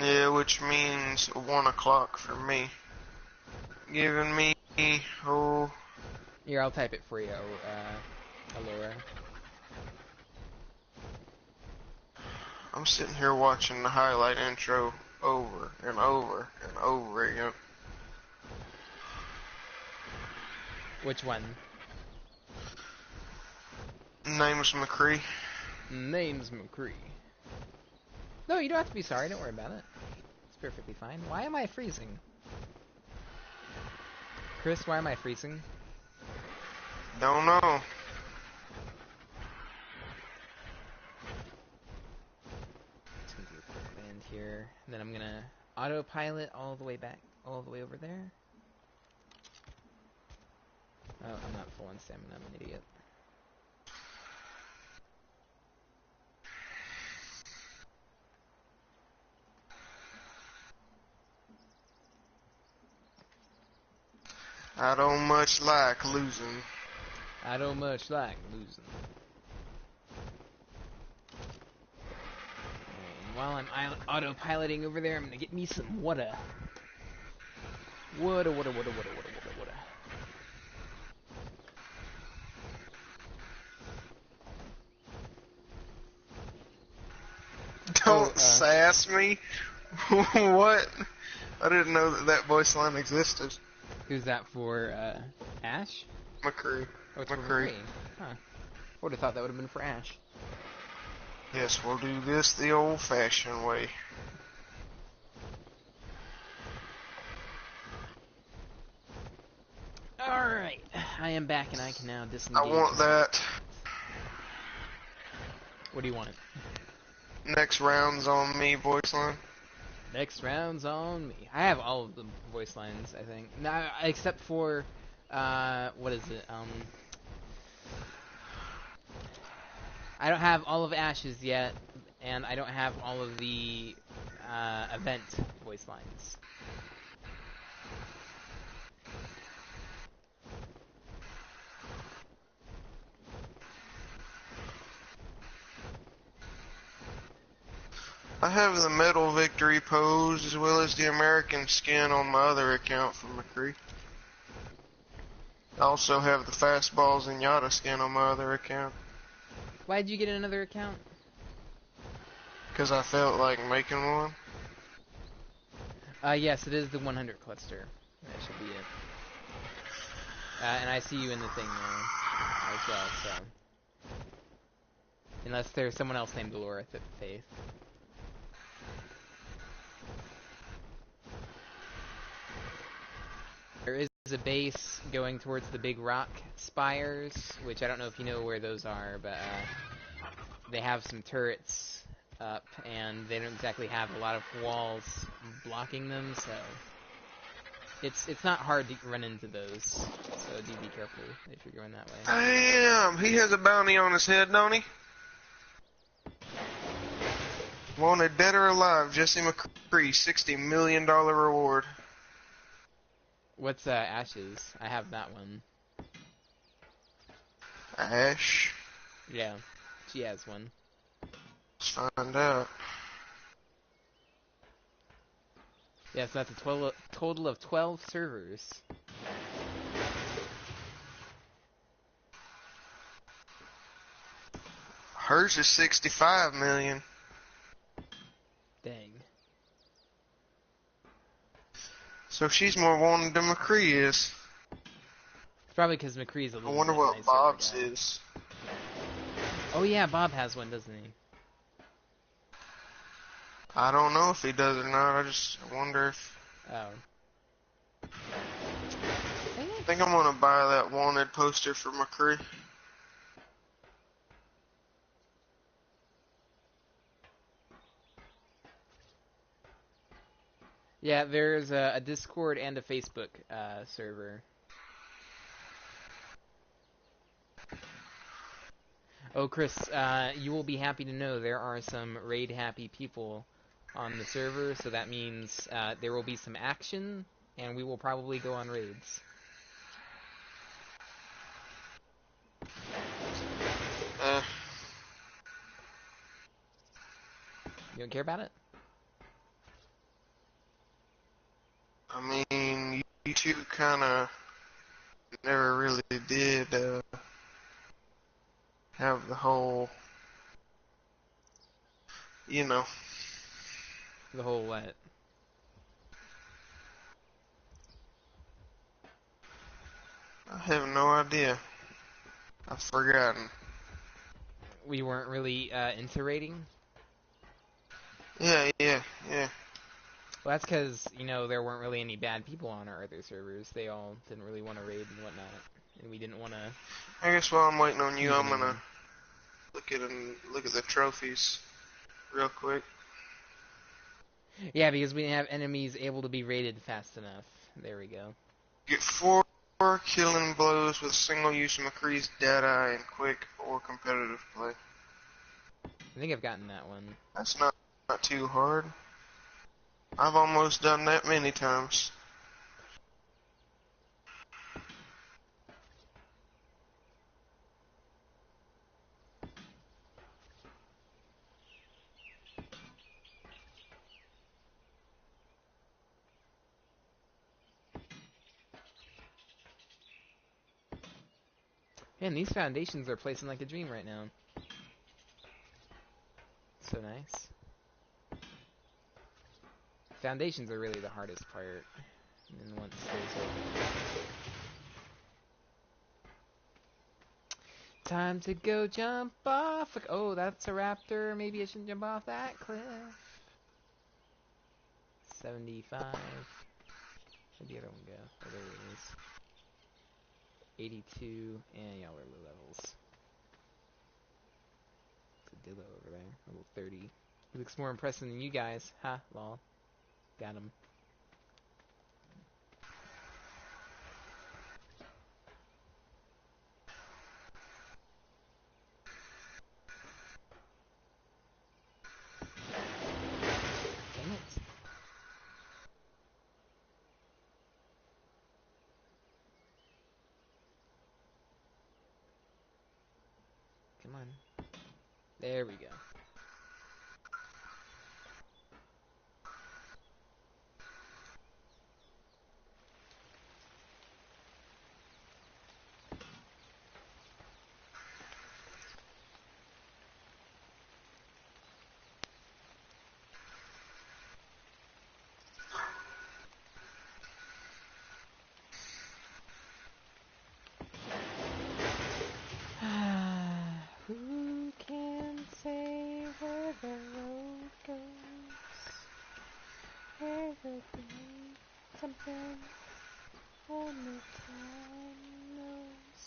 Yeah, which means 1 o'clock for me. Giving me, oh... Here, I'll type it for you, Alora. I'm sitting here watching the highlight intro over and over and over again. Which one? Name's McCree. Name's McCree. No, you don't have to be sorry. Don't worry about it. It's perfectly fine. Why am I freezing? Chris, why am I freezing? Don't know. Just gonna do a quick land here, and then I'm gonna autopilot all the way back, all the way over there. Oh, I'm not full on stamina. I'm an idiot. I don't much like losing. I don't much like losing. And while I'm autopiloting over there, I'm gonna get me some water. Water. Don't sass me. What? I didn't know that voice line existed. Who's that for, Ash? McCree. Oh, it's for McCree. Huh. I would have thought that would have been for Ash. Yes, we'll do this the old-fashioned way. Alright, I am back and I can now disengage. I want that. What do you want? Next round's on me, voice line. Next round's on me. I have all of the voice lines, I think. No, except for, what is it? I don't have all of Ash's yet, and I don't have all of the, event voice lines. I have the medal victory pose as well as the American skin on my other account from McCree. I also have the fastballs and Yada skin on my other account. Why'd you get another account? Because I felt like making one. Yes, it is the 100 cluster. That should be it. And I see you in the thing now as well, so. Unless there's someone else named Laura Faith. There is a base going towards the big rock spires, which I don't know if you know where those are, but they have some turrets up, and they don't exactly have a lot of walls blocking them, so it's not hard to run into those. So do be careful if you're going that way. Damn, he has a bounty on his head, don't he? Wanted dead or alive, Jesse McCree, $60 million reward. What's Ash's? I have that one. Ash? Yeah, she has one. Let's find out. Yes, that's a total of 12 servers. Hers is 65 million. Dang. So she's more wanted than McCree is. It's probably because McCree's a I little wonder bit what nicer Bob's guy. is. Oh yeah, Bob has one, doesn't he? I don't know if he does or not. I just wonder if... Oh. I think I'm gonna buy that wanted poster for McCree. Yeah, there's a Discord and a Facebook server. Oh, Chris, you will be happy to know there are some raid-happy people on the server, so that means there will be some action, and we will probably go on raids. You don't care about it? I mean, you two kinda never really did, have the whole, you know. The whole what? I have no idea. I've forgotten. We weren't really into raiding? Yeah. Well, that's because, you know, there weren't really any bad people on our other servers. They all didn't really want to raid and whatnot. And we didn't want to... I guess while I'm waiting on you, I'm anyone. gonna look at the trophies real quick. Yeah, because we didn't have enemies able to be raided fast enough. There we go. Get 4 killing blows with single use of McCree's Deadeye in quick or competitive play. I think I've gotten that one. That's not too hard. I've almost done that many times. Man, these foundations are placing like a dream right now. So nice. Foundations are really the hardest part. And then once those are... Time to go jump off. Oh, that's a raptor. Maybe I shouldn't jump off that cliff. 75. Where'd the other one go? Oh, there it is. 82. And y'all are low levels. It's a Dillo over there. Level 30. He looks more impressive than you guys. Ha, lol. Got him. Dang it. Come on. There we go. Who can say where the road goes? Where the day something only time knows.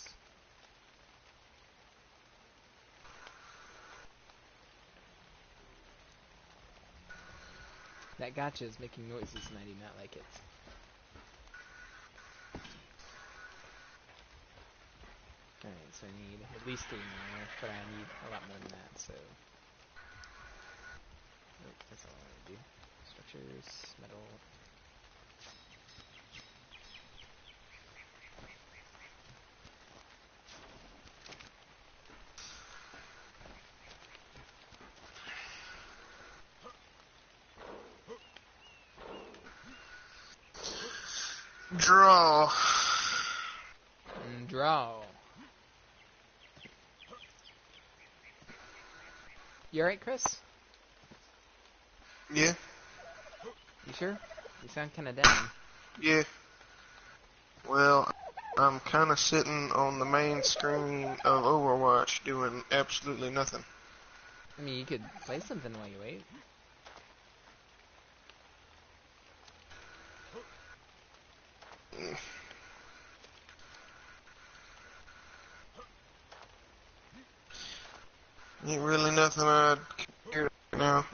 That gotcha is making noises and I do not like it. Alright, so I need at least 3 more, but I need a lot more than that, so... Nope, that's all I want to do. Structures, metal... Draw. And draw. You alright, Chris? Yeah. You sure? You sound kinda down. Yeah. Well, I'm kind of sitting on the main screen of Overwatch doing absolutely nothing. I mean, you could play something while you wait. Ain't really nothing I'd care right now.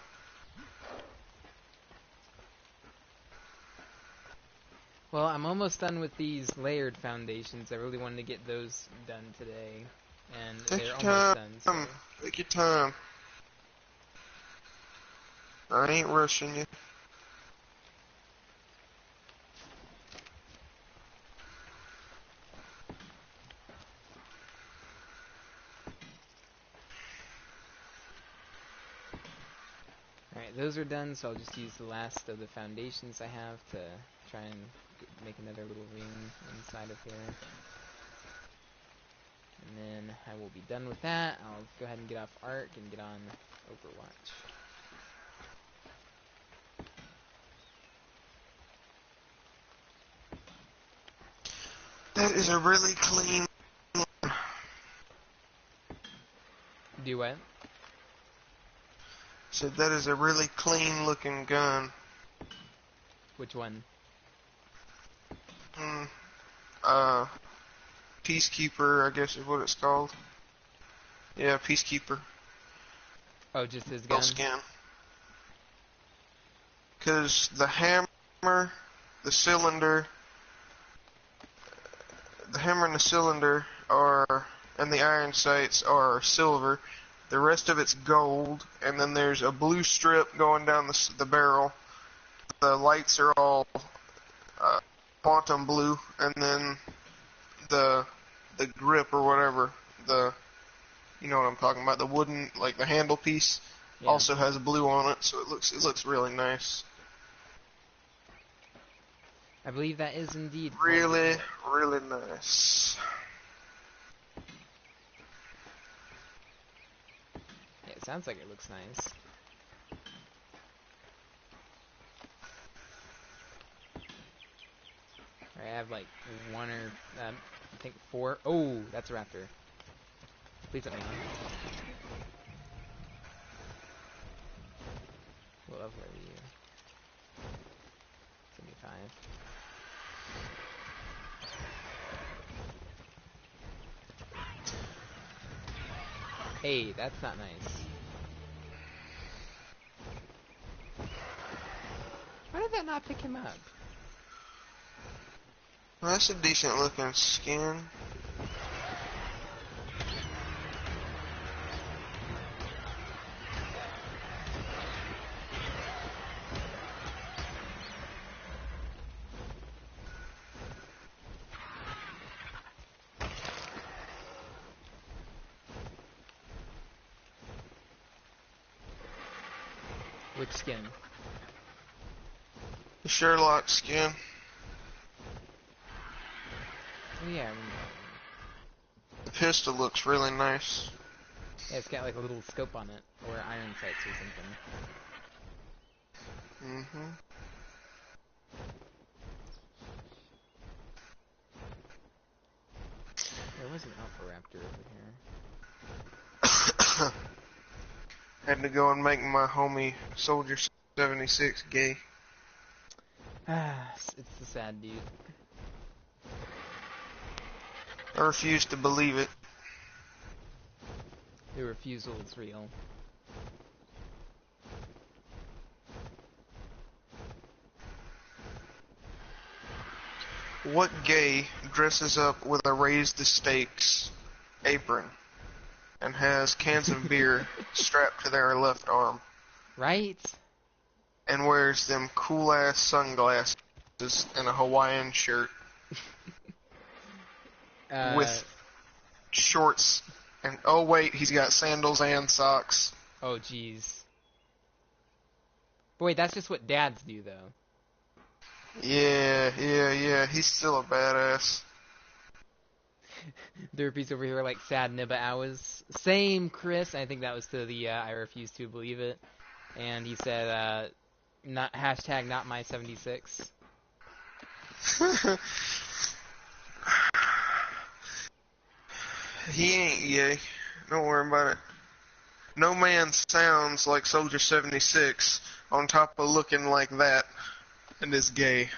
Well, I'm almost done with these layered foundations. I really wanted to get those done today. And Take they're your almost time. done, so... Take your time. I ain't rushing you. Alright, those are done, so I'll just use the last of the foundations I have to try and make another little ring inside of here. And then I will be done with that. I'll go ahead and get off Ark and get on Overwatch. That is a really clean... Do what? Said that is a really clean looking gun. Which one? Peacekeeper, I guess is what it's called. Yeah, Peacekeeper. Oh, just his gun? Skin. Because the hammer, the cylinder, and the cylinder are, and the iron sights are silver. The rest of it's gold, and then there's a blue strip going down the barrel. The lights are all quantum blue, and then the grip or whatever, you know what I'm talking about, the wooden, like the handle piece, Yeah. also has blue on it, so it looks really nice. I believe that is indeed Really, really nice. Yeah, it sounds like it looks nice. have like one or I think 4. Oh, that's a raptor. Please let me on. What level are you? 75. Hey, that's not nice. Why did that not pick him up? Well, that's a decent looking skin. Which skin? The Sherlock skin. Oh yeah, I remember. The pistol looks really nice. Yeah, it's got like a little scope on it, or iron sights or something. Mm-hmm. There was an Alpha Raptor over here. Had to go and make my homie Soldier 76 gay. Ah, it's the sad dude. I refuse to believe it. The refusal is real. What gay dresses up with a raised the stakes apron and has cans of beer strapped to their left arm Right? and wears them cool ass sunglasses and a Hawaiian shirt with shorts and oh wait, he's got sandals and socks. Oh jeez. Boy, that's just what dads do though. Yeah, he's still a badass. Derpy's over here like sad nibba hours. Same, Chris. I think that was to the I refuse to believe it. And he said, not hashtag not my 76. He ain't gay. Don't worry about it. No man sounds like Soldier 76 on top of looking like that and is gay.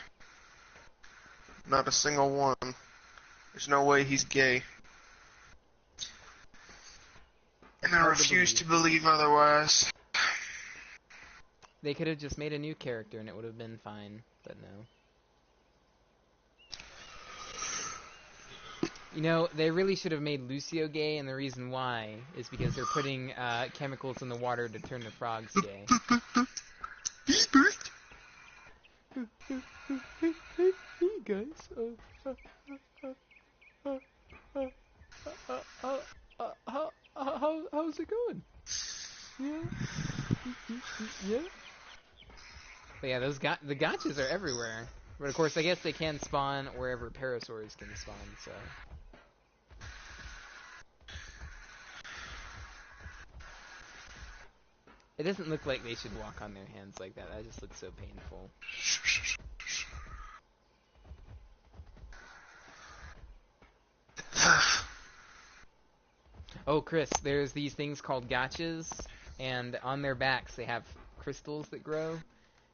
Not a single one. There's no way he's gay. And I refuse to believe otherwise. They could have just made a new character and it would have been fine, but no. You know, they really should have made Lucio gay, and the reason why is because they're putting chemicals in the water to turn the frogs gay. Hey guys, how's it going? Yeah. But yeah, the gotchas are everywhere. But of course, I guess they can spawn wherever parasaurs can spawn. So. It doesn't look like they should walk on their hands like that. That just looks so painful. Oh, Chris, there's these things called gotchas, and on their backs they have crystals that grow.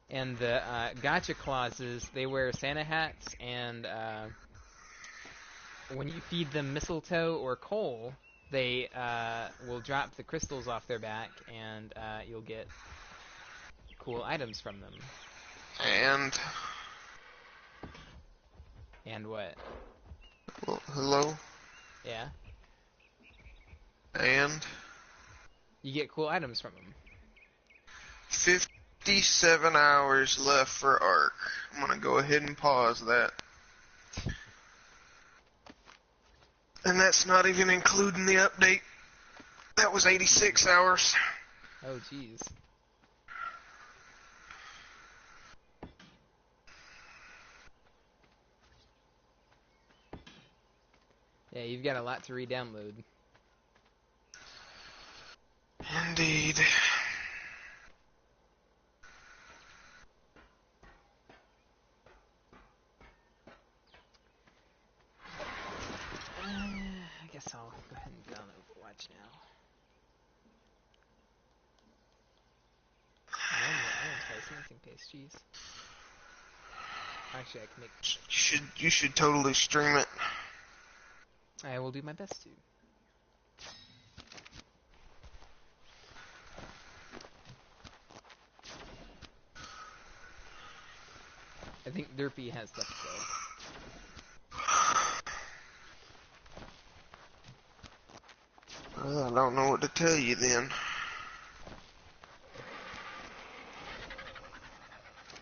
And the gotcha clauses, they wear Santa hats, and when you feed them mistletoe or coal, they will drop the crystals off their back, and you'll get cool items from them. And what? Well, hello? Yeah? And? You get cool items from them. 57 hours left for Ark. I'm gonna go ahead and pause that. And that's not even including the update. That was 86 hours. Oh, jeez. Yeah, you've got a lot to re-download. Indeed. guess I'll go ahead and get on Overwatch now. I want to try sensing paste, jeez. Actually, I can make... You should totally stream it. I will do my best to. I think Derpy has left though. Well, I don't know what to tell you then.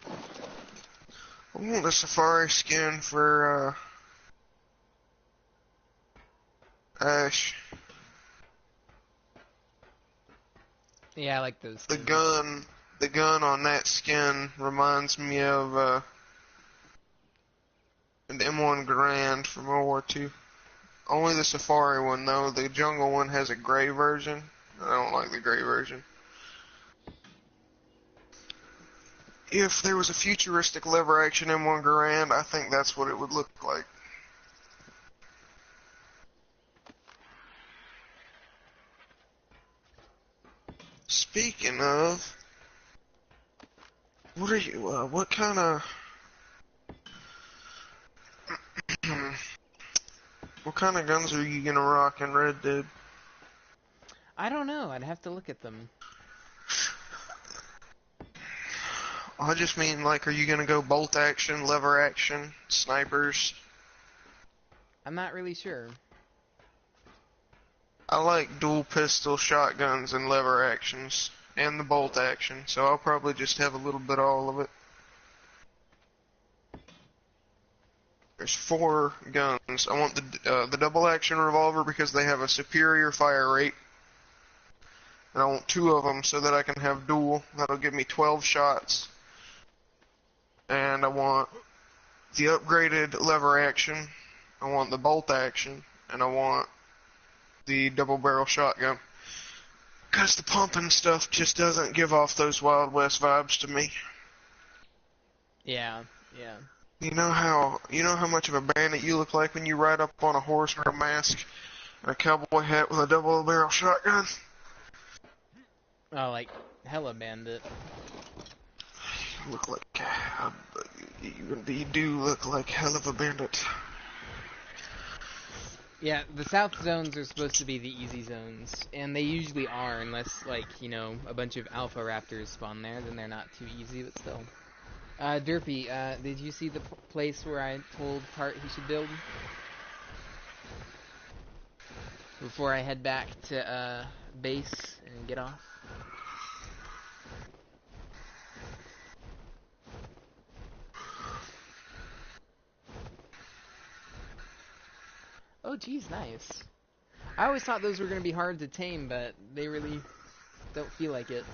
I want the Safari skin for Ash. Yeah, I like those skins. The gun on that skin reminds me of an M1 Garand from World War II. Only the Safari one though. The Jungle one has a gray version. I don't like the gray version. If there was a futuristic lever action M1 Garand, I think that's what it would look like. Speaking of, what are you? What kind of? What kind of guns are you gonna rock in Red Dead? I don't know. I'd have to look at them. I just mean, like, are you gonna go bolt action, lever action, snipers? I'm not really sure. I like dual pistol shotguns and lever actions, and the bolt action, so I'll probably just have a little bit of all of it. There's 4 guns. I want the double action revolver because they have a superior fire rate. And I want 2 of them so that I can have dual. That'll give me 12 shots. And I want the upgraded lever action. I want the bolt action. And I want the double barrel shotgun. Because the pumping stuff just doesn't give off those Wild West vibes to me. Yeah, yeah. You know how much of a bandit you look like when you ride up on a horse with a mask and a cowboy hat with a double barrel shotgun? Oh, like hella bandit. You look like you do look like hell of a bandit. Yeah, the south zones are supposed to be the easy zones, and they usually are, unless, like, you know, a bunch of alpha raptors spawn there, then they're not too easy, but still. Derpy, did you see the place where I told Tart he should build? Before I head back to, base and get off? Oh, geez, nice. I always thought those were going to be hard to tame, but they really don't feel like it.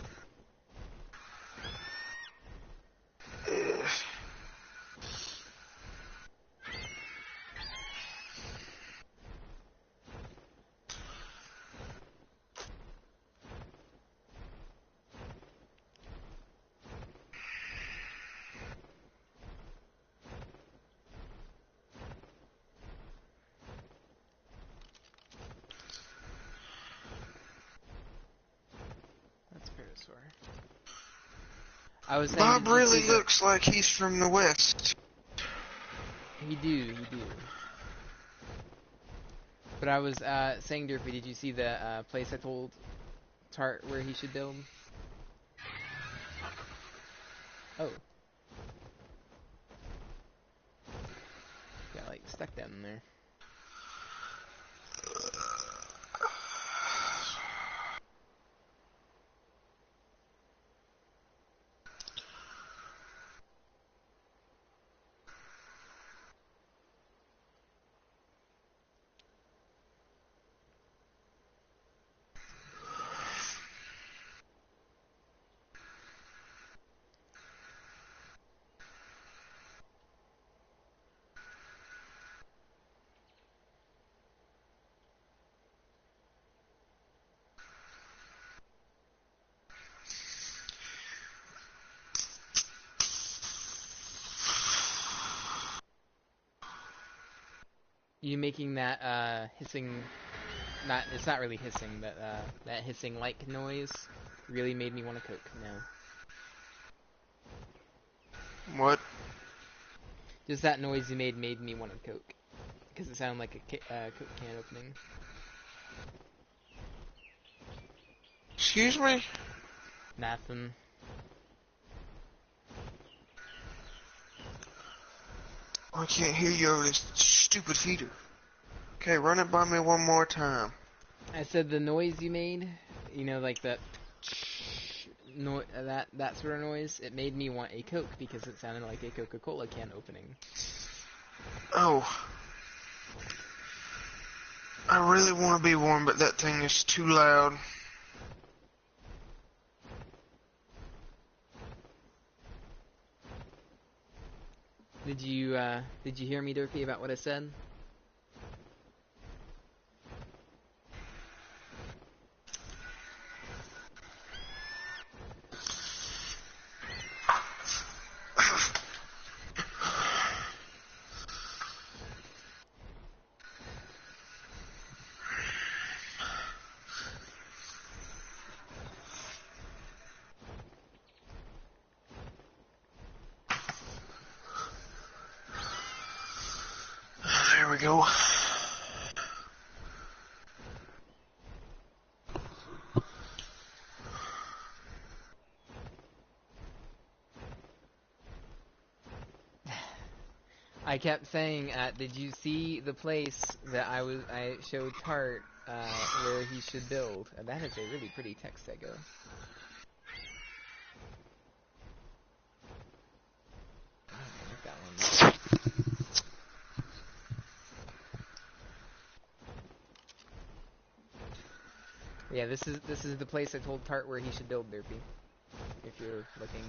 I was saying, Bob really looks like he's from the West. He do. But I was saying, Derpy, did you see the place I told Tart where he should build? Oh. Got like stuck down in there. You making that hissing It's not really hissing, but that hissing like noise really made me want to Coke now. What? Just that noise you made me want to Coke. Because it sounded like a Coke can opening. Excuse me? Nothing. I can't hear you over this stupid heater. Okay, run it by me one more time. I said the noise you made, you know, like that that sort of noise, it made me want a Coke because it sounded like a Coca-Cola can opening. Oh. I really want to be warm, but that thing is too loud. Did you hear me, Durfee, about what I said? There we go. I kept saying, did you see the place that I showed Tart where he should build? And that is a really pretty text echo. Oh, I like that one. Yeah, this is the place I told Tart where he should build, Derpy. If you're looking.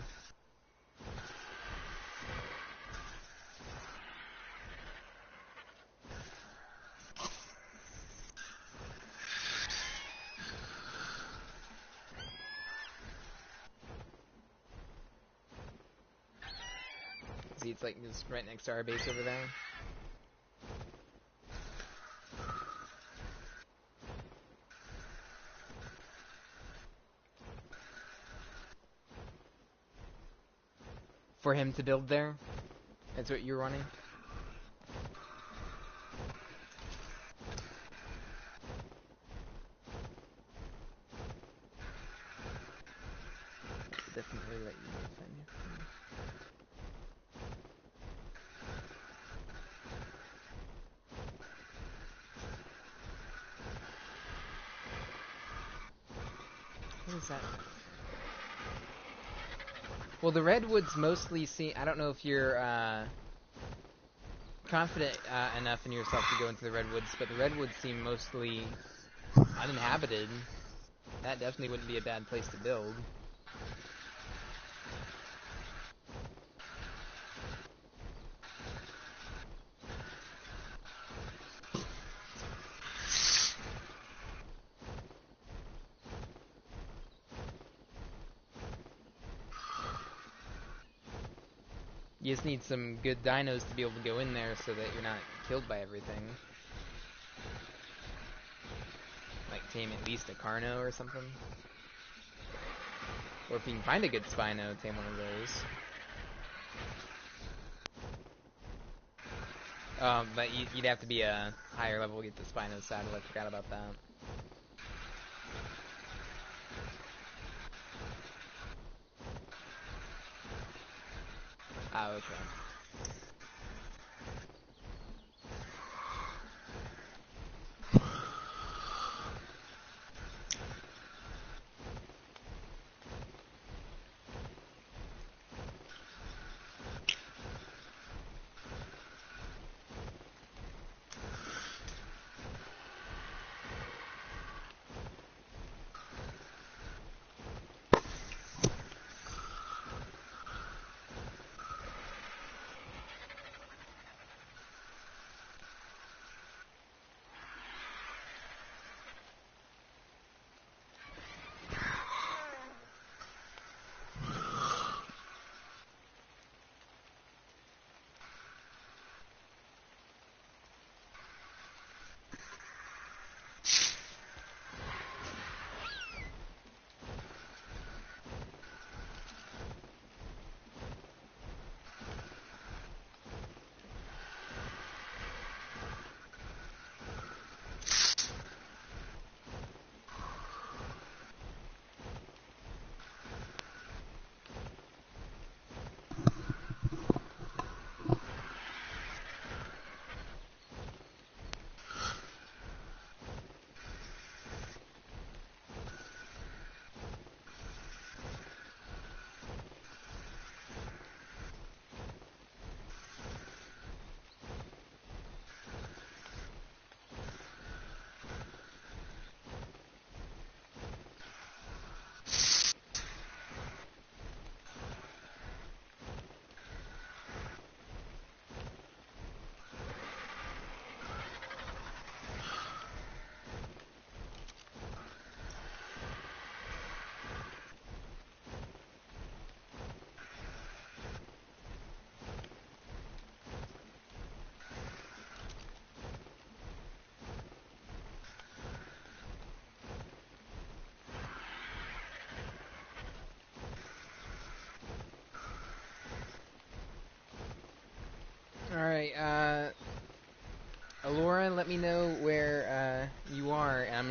See, it's like just right next to our base over there. For him to build there? That's what you're running? Definitely let you notify me. What is that? Well, the redwoods mostly seem... I don't know if you're confident enough in yourself to go into the redwoods, but the redwoods seem mostly uninhabited. That definitely wouldn't be a bad place to build. You just need some good dinos to be able to go in there so that you're not killed by everything. Like tame at least a Carno or something. Or if you can find a good Spino, tame one of those. But you'd have to be a higher level to get the Spino saddle. I forgot about that. Ah, okay.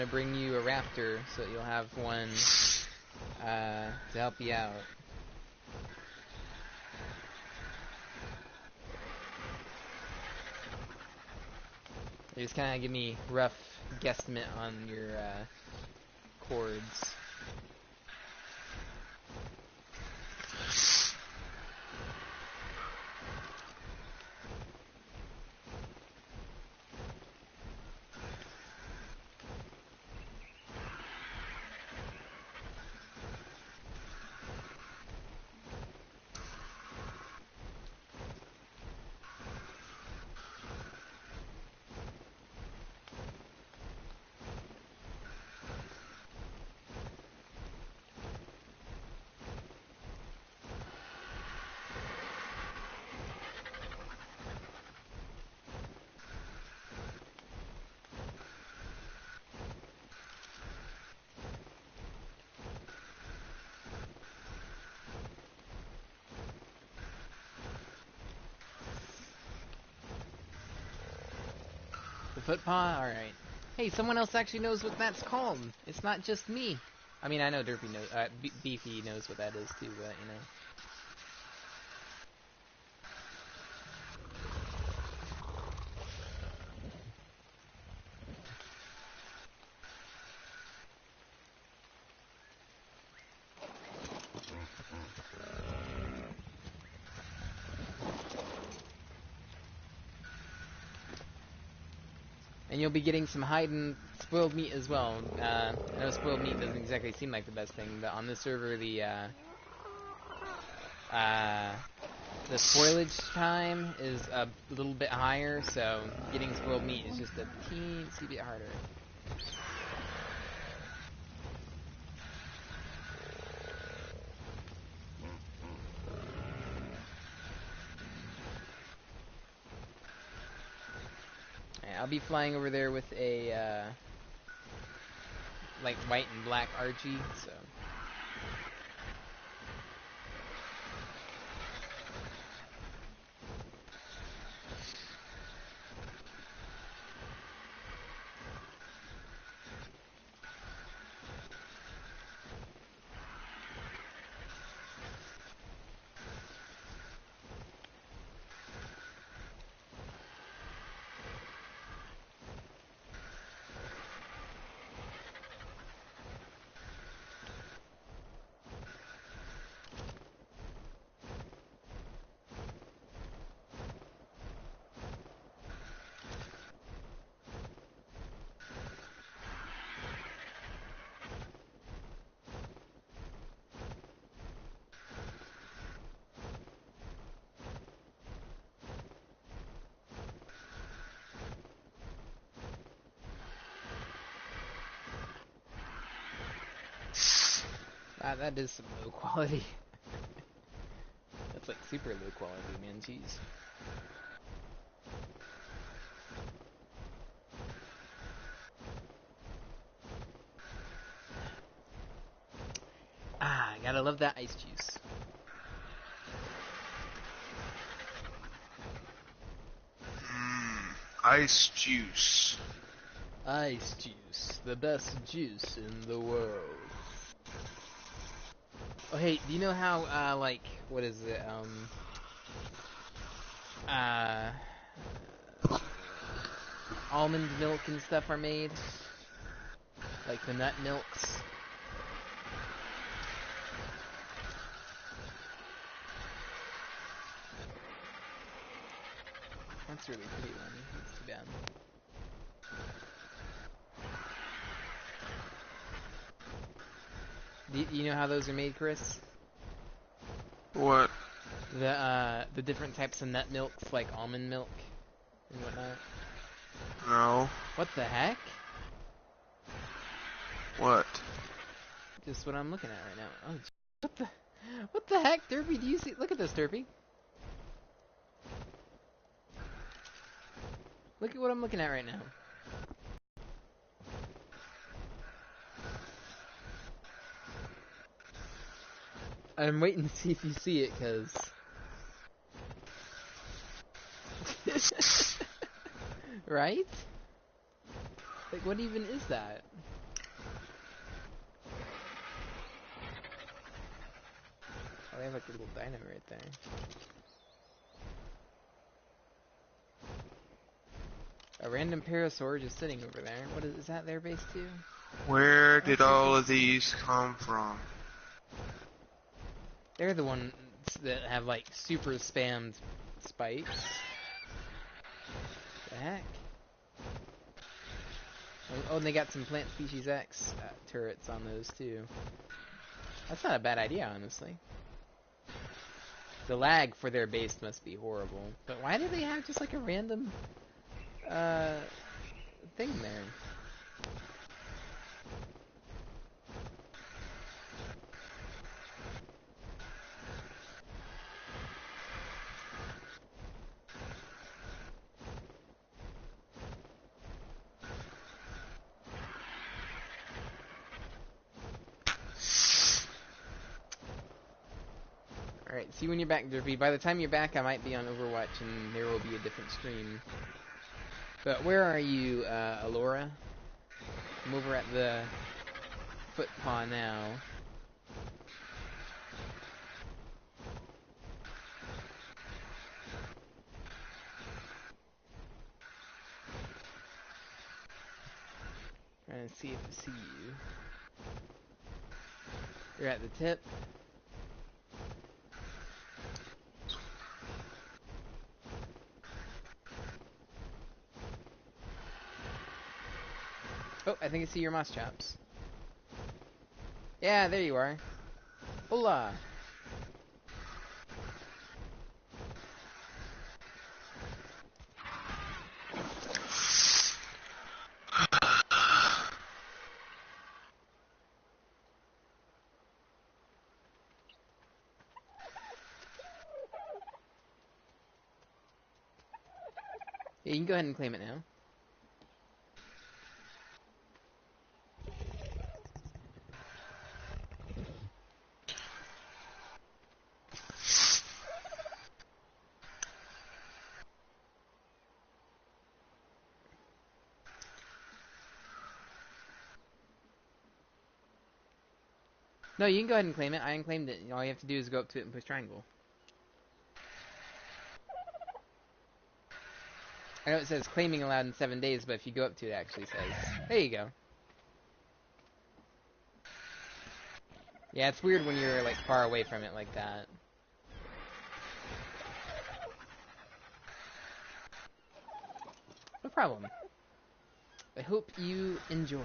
gonna bring you a raptor so that you'll have one to help you out. They just kind of give me rough guesstimate on your chords. The foot paw? Alright. Hey, someone else actually knows what that's called. It's not just me. I mean, I know Derpy knows, Beefy knows what that is too, but, you know. And you'll be getting some hide and spoiled meat as well. I know spoiled meat doesn't exactly seem like the best thing, but on this server, the spoilage time is a little bit higher, so getting spoiled meat is just a teensy bit harder. I'll be flying over there with a, like, white and black Archie, so... that is some low quality. That's like super low quality, man, jeez. Ah, gotta love that ice juice. Ice juice. Ice juice, the best juice in the world. Oh, hey, do you know how, like, what is it, almond milk and stuff are made? Like the nut milks? That's a really pretty one. That's too bad. Do you know how those are made, Chris? What? The different types of nut milks, like almond milk and whatnot. No. What the heck? What? Just what I'm looking at right now. Oh, what the heck, Derpy? Do you see? Look at this, Derpy. Look at what I'm looking at right now. I'm waiting to see if you see it, cause... Right? Like, what even is that? Oh, they have like a little dino right there. A random parasaur just sitting over there. What is that their base too? Where did all of these come from? They're the ones that have like super spammed spikes. The heck? Oh, and they got some Plant Species X turrets on those too. That's not a bad idea, honestly. The lag for their base must be horrible. But why do they have just like a random thing there? Alright, see when you're back, Derby. By the time you're back, I might be on Overwatch and there will be a different stream. But where are you, Alora? I'm over at the footpaw now. Trying to see if I see you. You're at the tip. Oh, I think I see your moss chops. Yeah, there you are. Hola! Yeah, you can go ahead and claim it now. No, you can go ahead and claim it. I unclaimed it. All you have to do is go up to it and push triangle. I know it says claiming allowed in 7 days, but if you go up to it, it actually says... There you go. Yeah, it's weird when you're, like, far away from it like that. No problem. I hope you enjoy.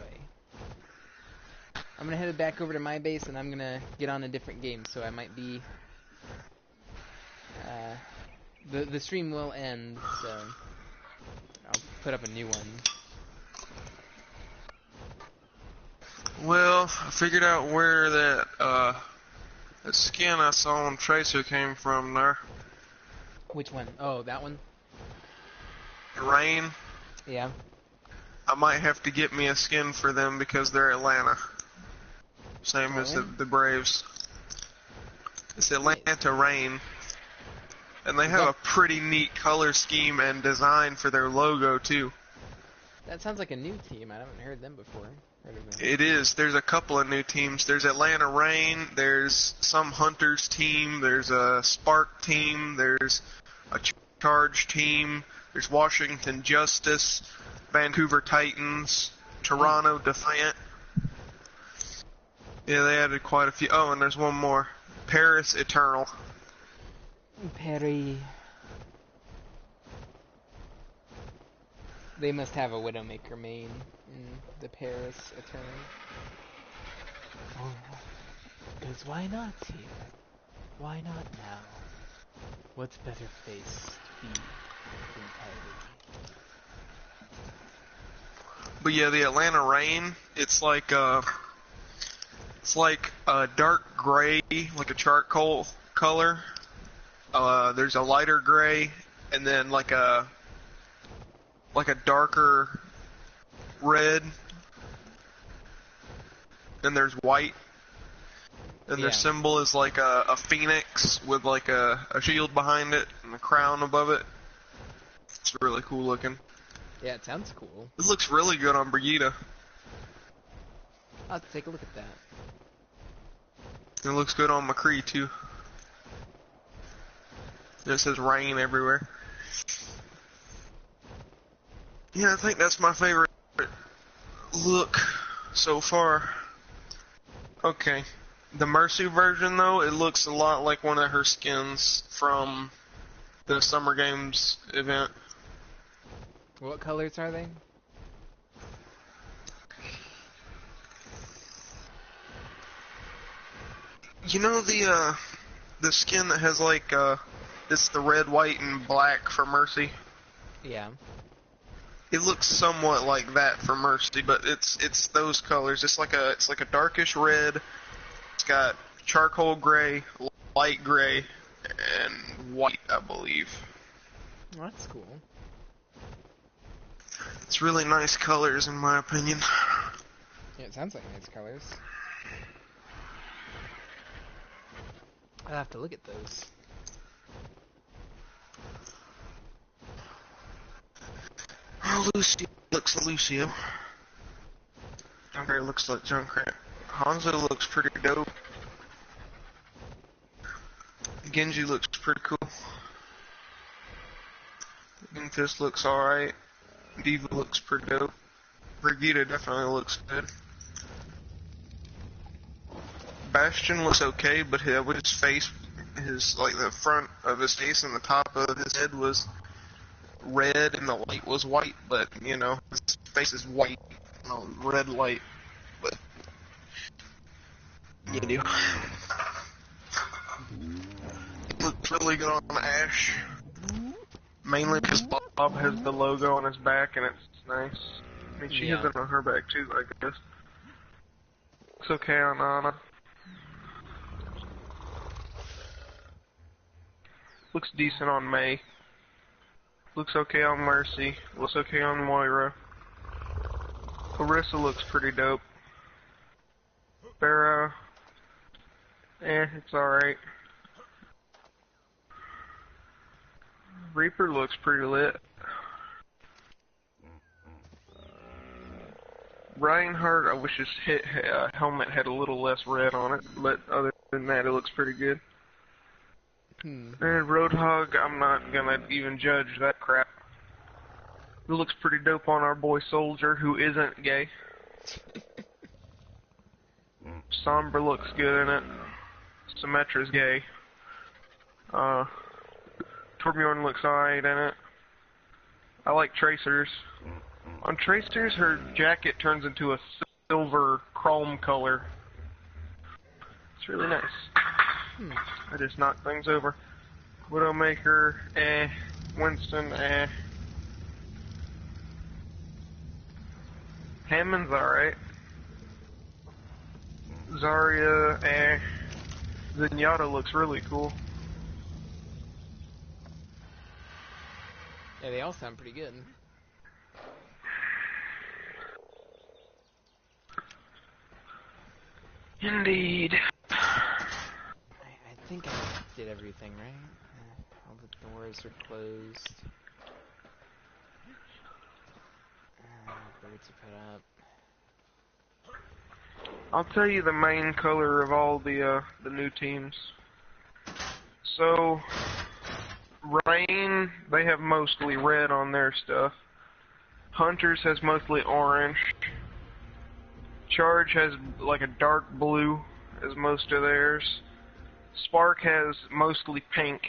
I'm gonna head back over to my base, and I'm gonna get on a different game, so I might be... The stream will end, so... I'll put up a new one. Well, I figured out where that skin I saw on Tracer came from there. Which one? Oh, that one? Rain. Yeah. I might have to get me a skin for them because they're Atlanta. Same as the Braves. It's Atlanta Rain. And they have a pretty neat color scheme and design for their logo, too. That sounds like a new team. I haven't heard them before. It is. There's a couple of new teams. There's Atlanta Rain. There's some Hunters team. There's a Spark team. There's a Charge team. There's Washington Justice, Vancouver Titans, Toronto Defiant. Yeah, they added quite a few. Oh, and there's one more. Paris Eternal. Perry. They must have a Widowmaker main in the Paris Eternal. Oh, because why not here? Why not now? What's better face to be than Perry? But yeah, the Atlanta Rain, it's like a dark gray, like a charcoal color. There's a lighter gray, and then like a darker red. Then there's white. And their symbol is like a phoenix with like a shield behind it and a crown above it. It's really cool looking. Yeah, it sounds cool. It looks really good on Brigida. I'll have to take a look at that. It looks good on McCree too. And it says rain everywhere. Yeah, I think that's my favorite look so far. Okay. The Mercy version, though, it looks a lot like one of her skins from the Summer Games event. What colors are they? You know the skin that has like it's the red, white, and black for Mercy? Yeah. It looks somewhat like that for Mercy, but it's those colors. It's like a darkish red. It's got charcoal gray, light gray, and white, I believe. Well, that's cool. It's really nice colors, in my opinion. Yeah, it sounds like nice colors. I'll have to look at those. Oh, Lucio looks like Lucio. Junkrat looks like Junkrat. Hanzo looks pretty dope. Genji looks pretty cool. Infist looks alright. Diva looks pretty dope. Brigida definitely looks good. Bastion looks okay, but with his face, like the front of his face and the top of his head was red and the light was white, but you know, his face is white, red light, but you do. Looks really good on Ash, mainly because Bob has the logo on his back and it's nice. I mean, she has it on her back too, I guess. Looks okay on Ana. Looks decent on May. Looks okay on Mercy. Looks okay on Moira. Larissa looks pretty dope. Pharah, it's alright. Reaper looks pretty lit. Reinhardt, I wish his helmet had a little less red on it, but other than that, it looks pretty good. And Roadhog, I'm not gonna even judge that crap. It looks pretty dope on our boy Soldier, who isn't gay. Sombra looks good in it. Symmetra's gay. Torbjorn looks alright in it. I like Tracer's. On Tracer's, her jacket turns into a silver chrome color. It's really nice. I just knocked things over. Widowmaker, Winston, Hammond's alright. Zarya, Zenyatta looks really cool. Yeah, they all sound pretty good. Indeed. I think I did everything, right? All the doors are closed. Birds are put up. I'll tell you the main color of all the new teams. So, Rain, they have mostly red on their stuff. Hunters has mostly orange. Charge has like a dark blue as most of theirs. Spark has mostly pink.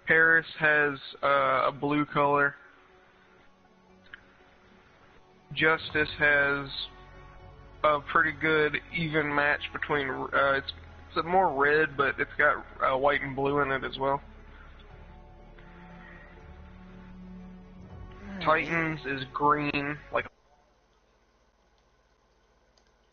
Paris has a blue color. Justice has a pretty good even match between, it's more red, but it's got white and blue in it as well. Titans is green, like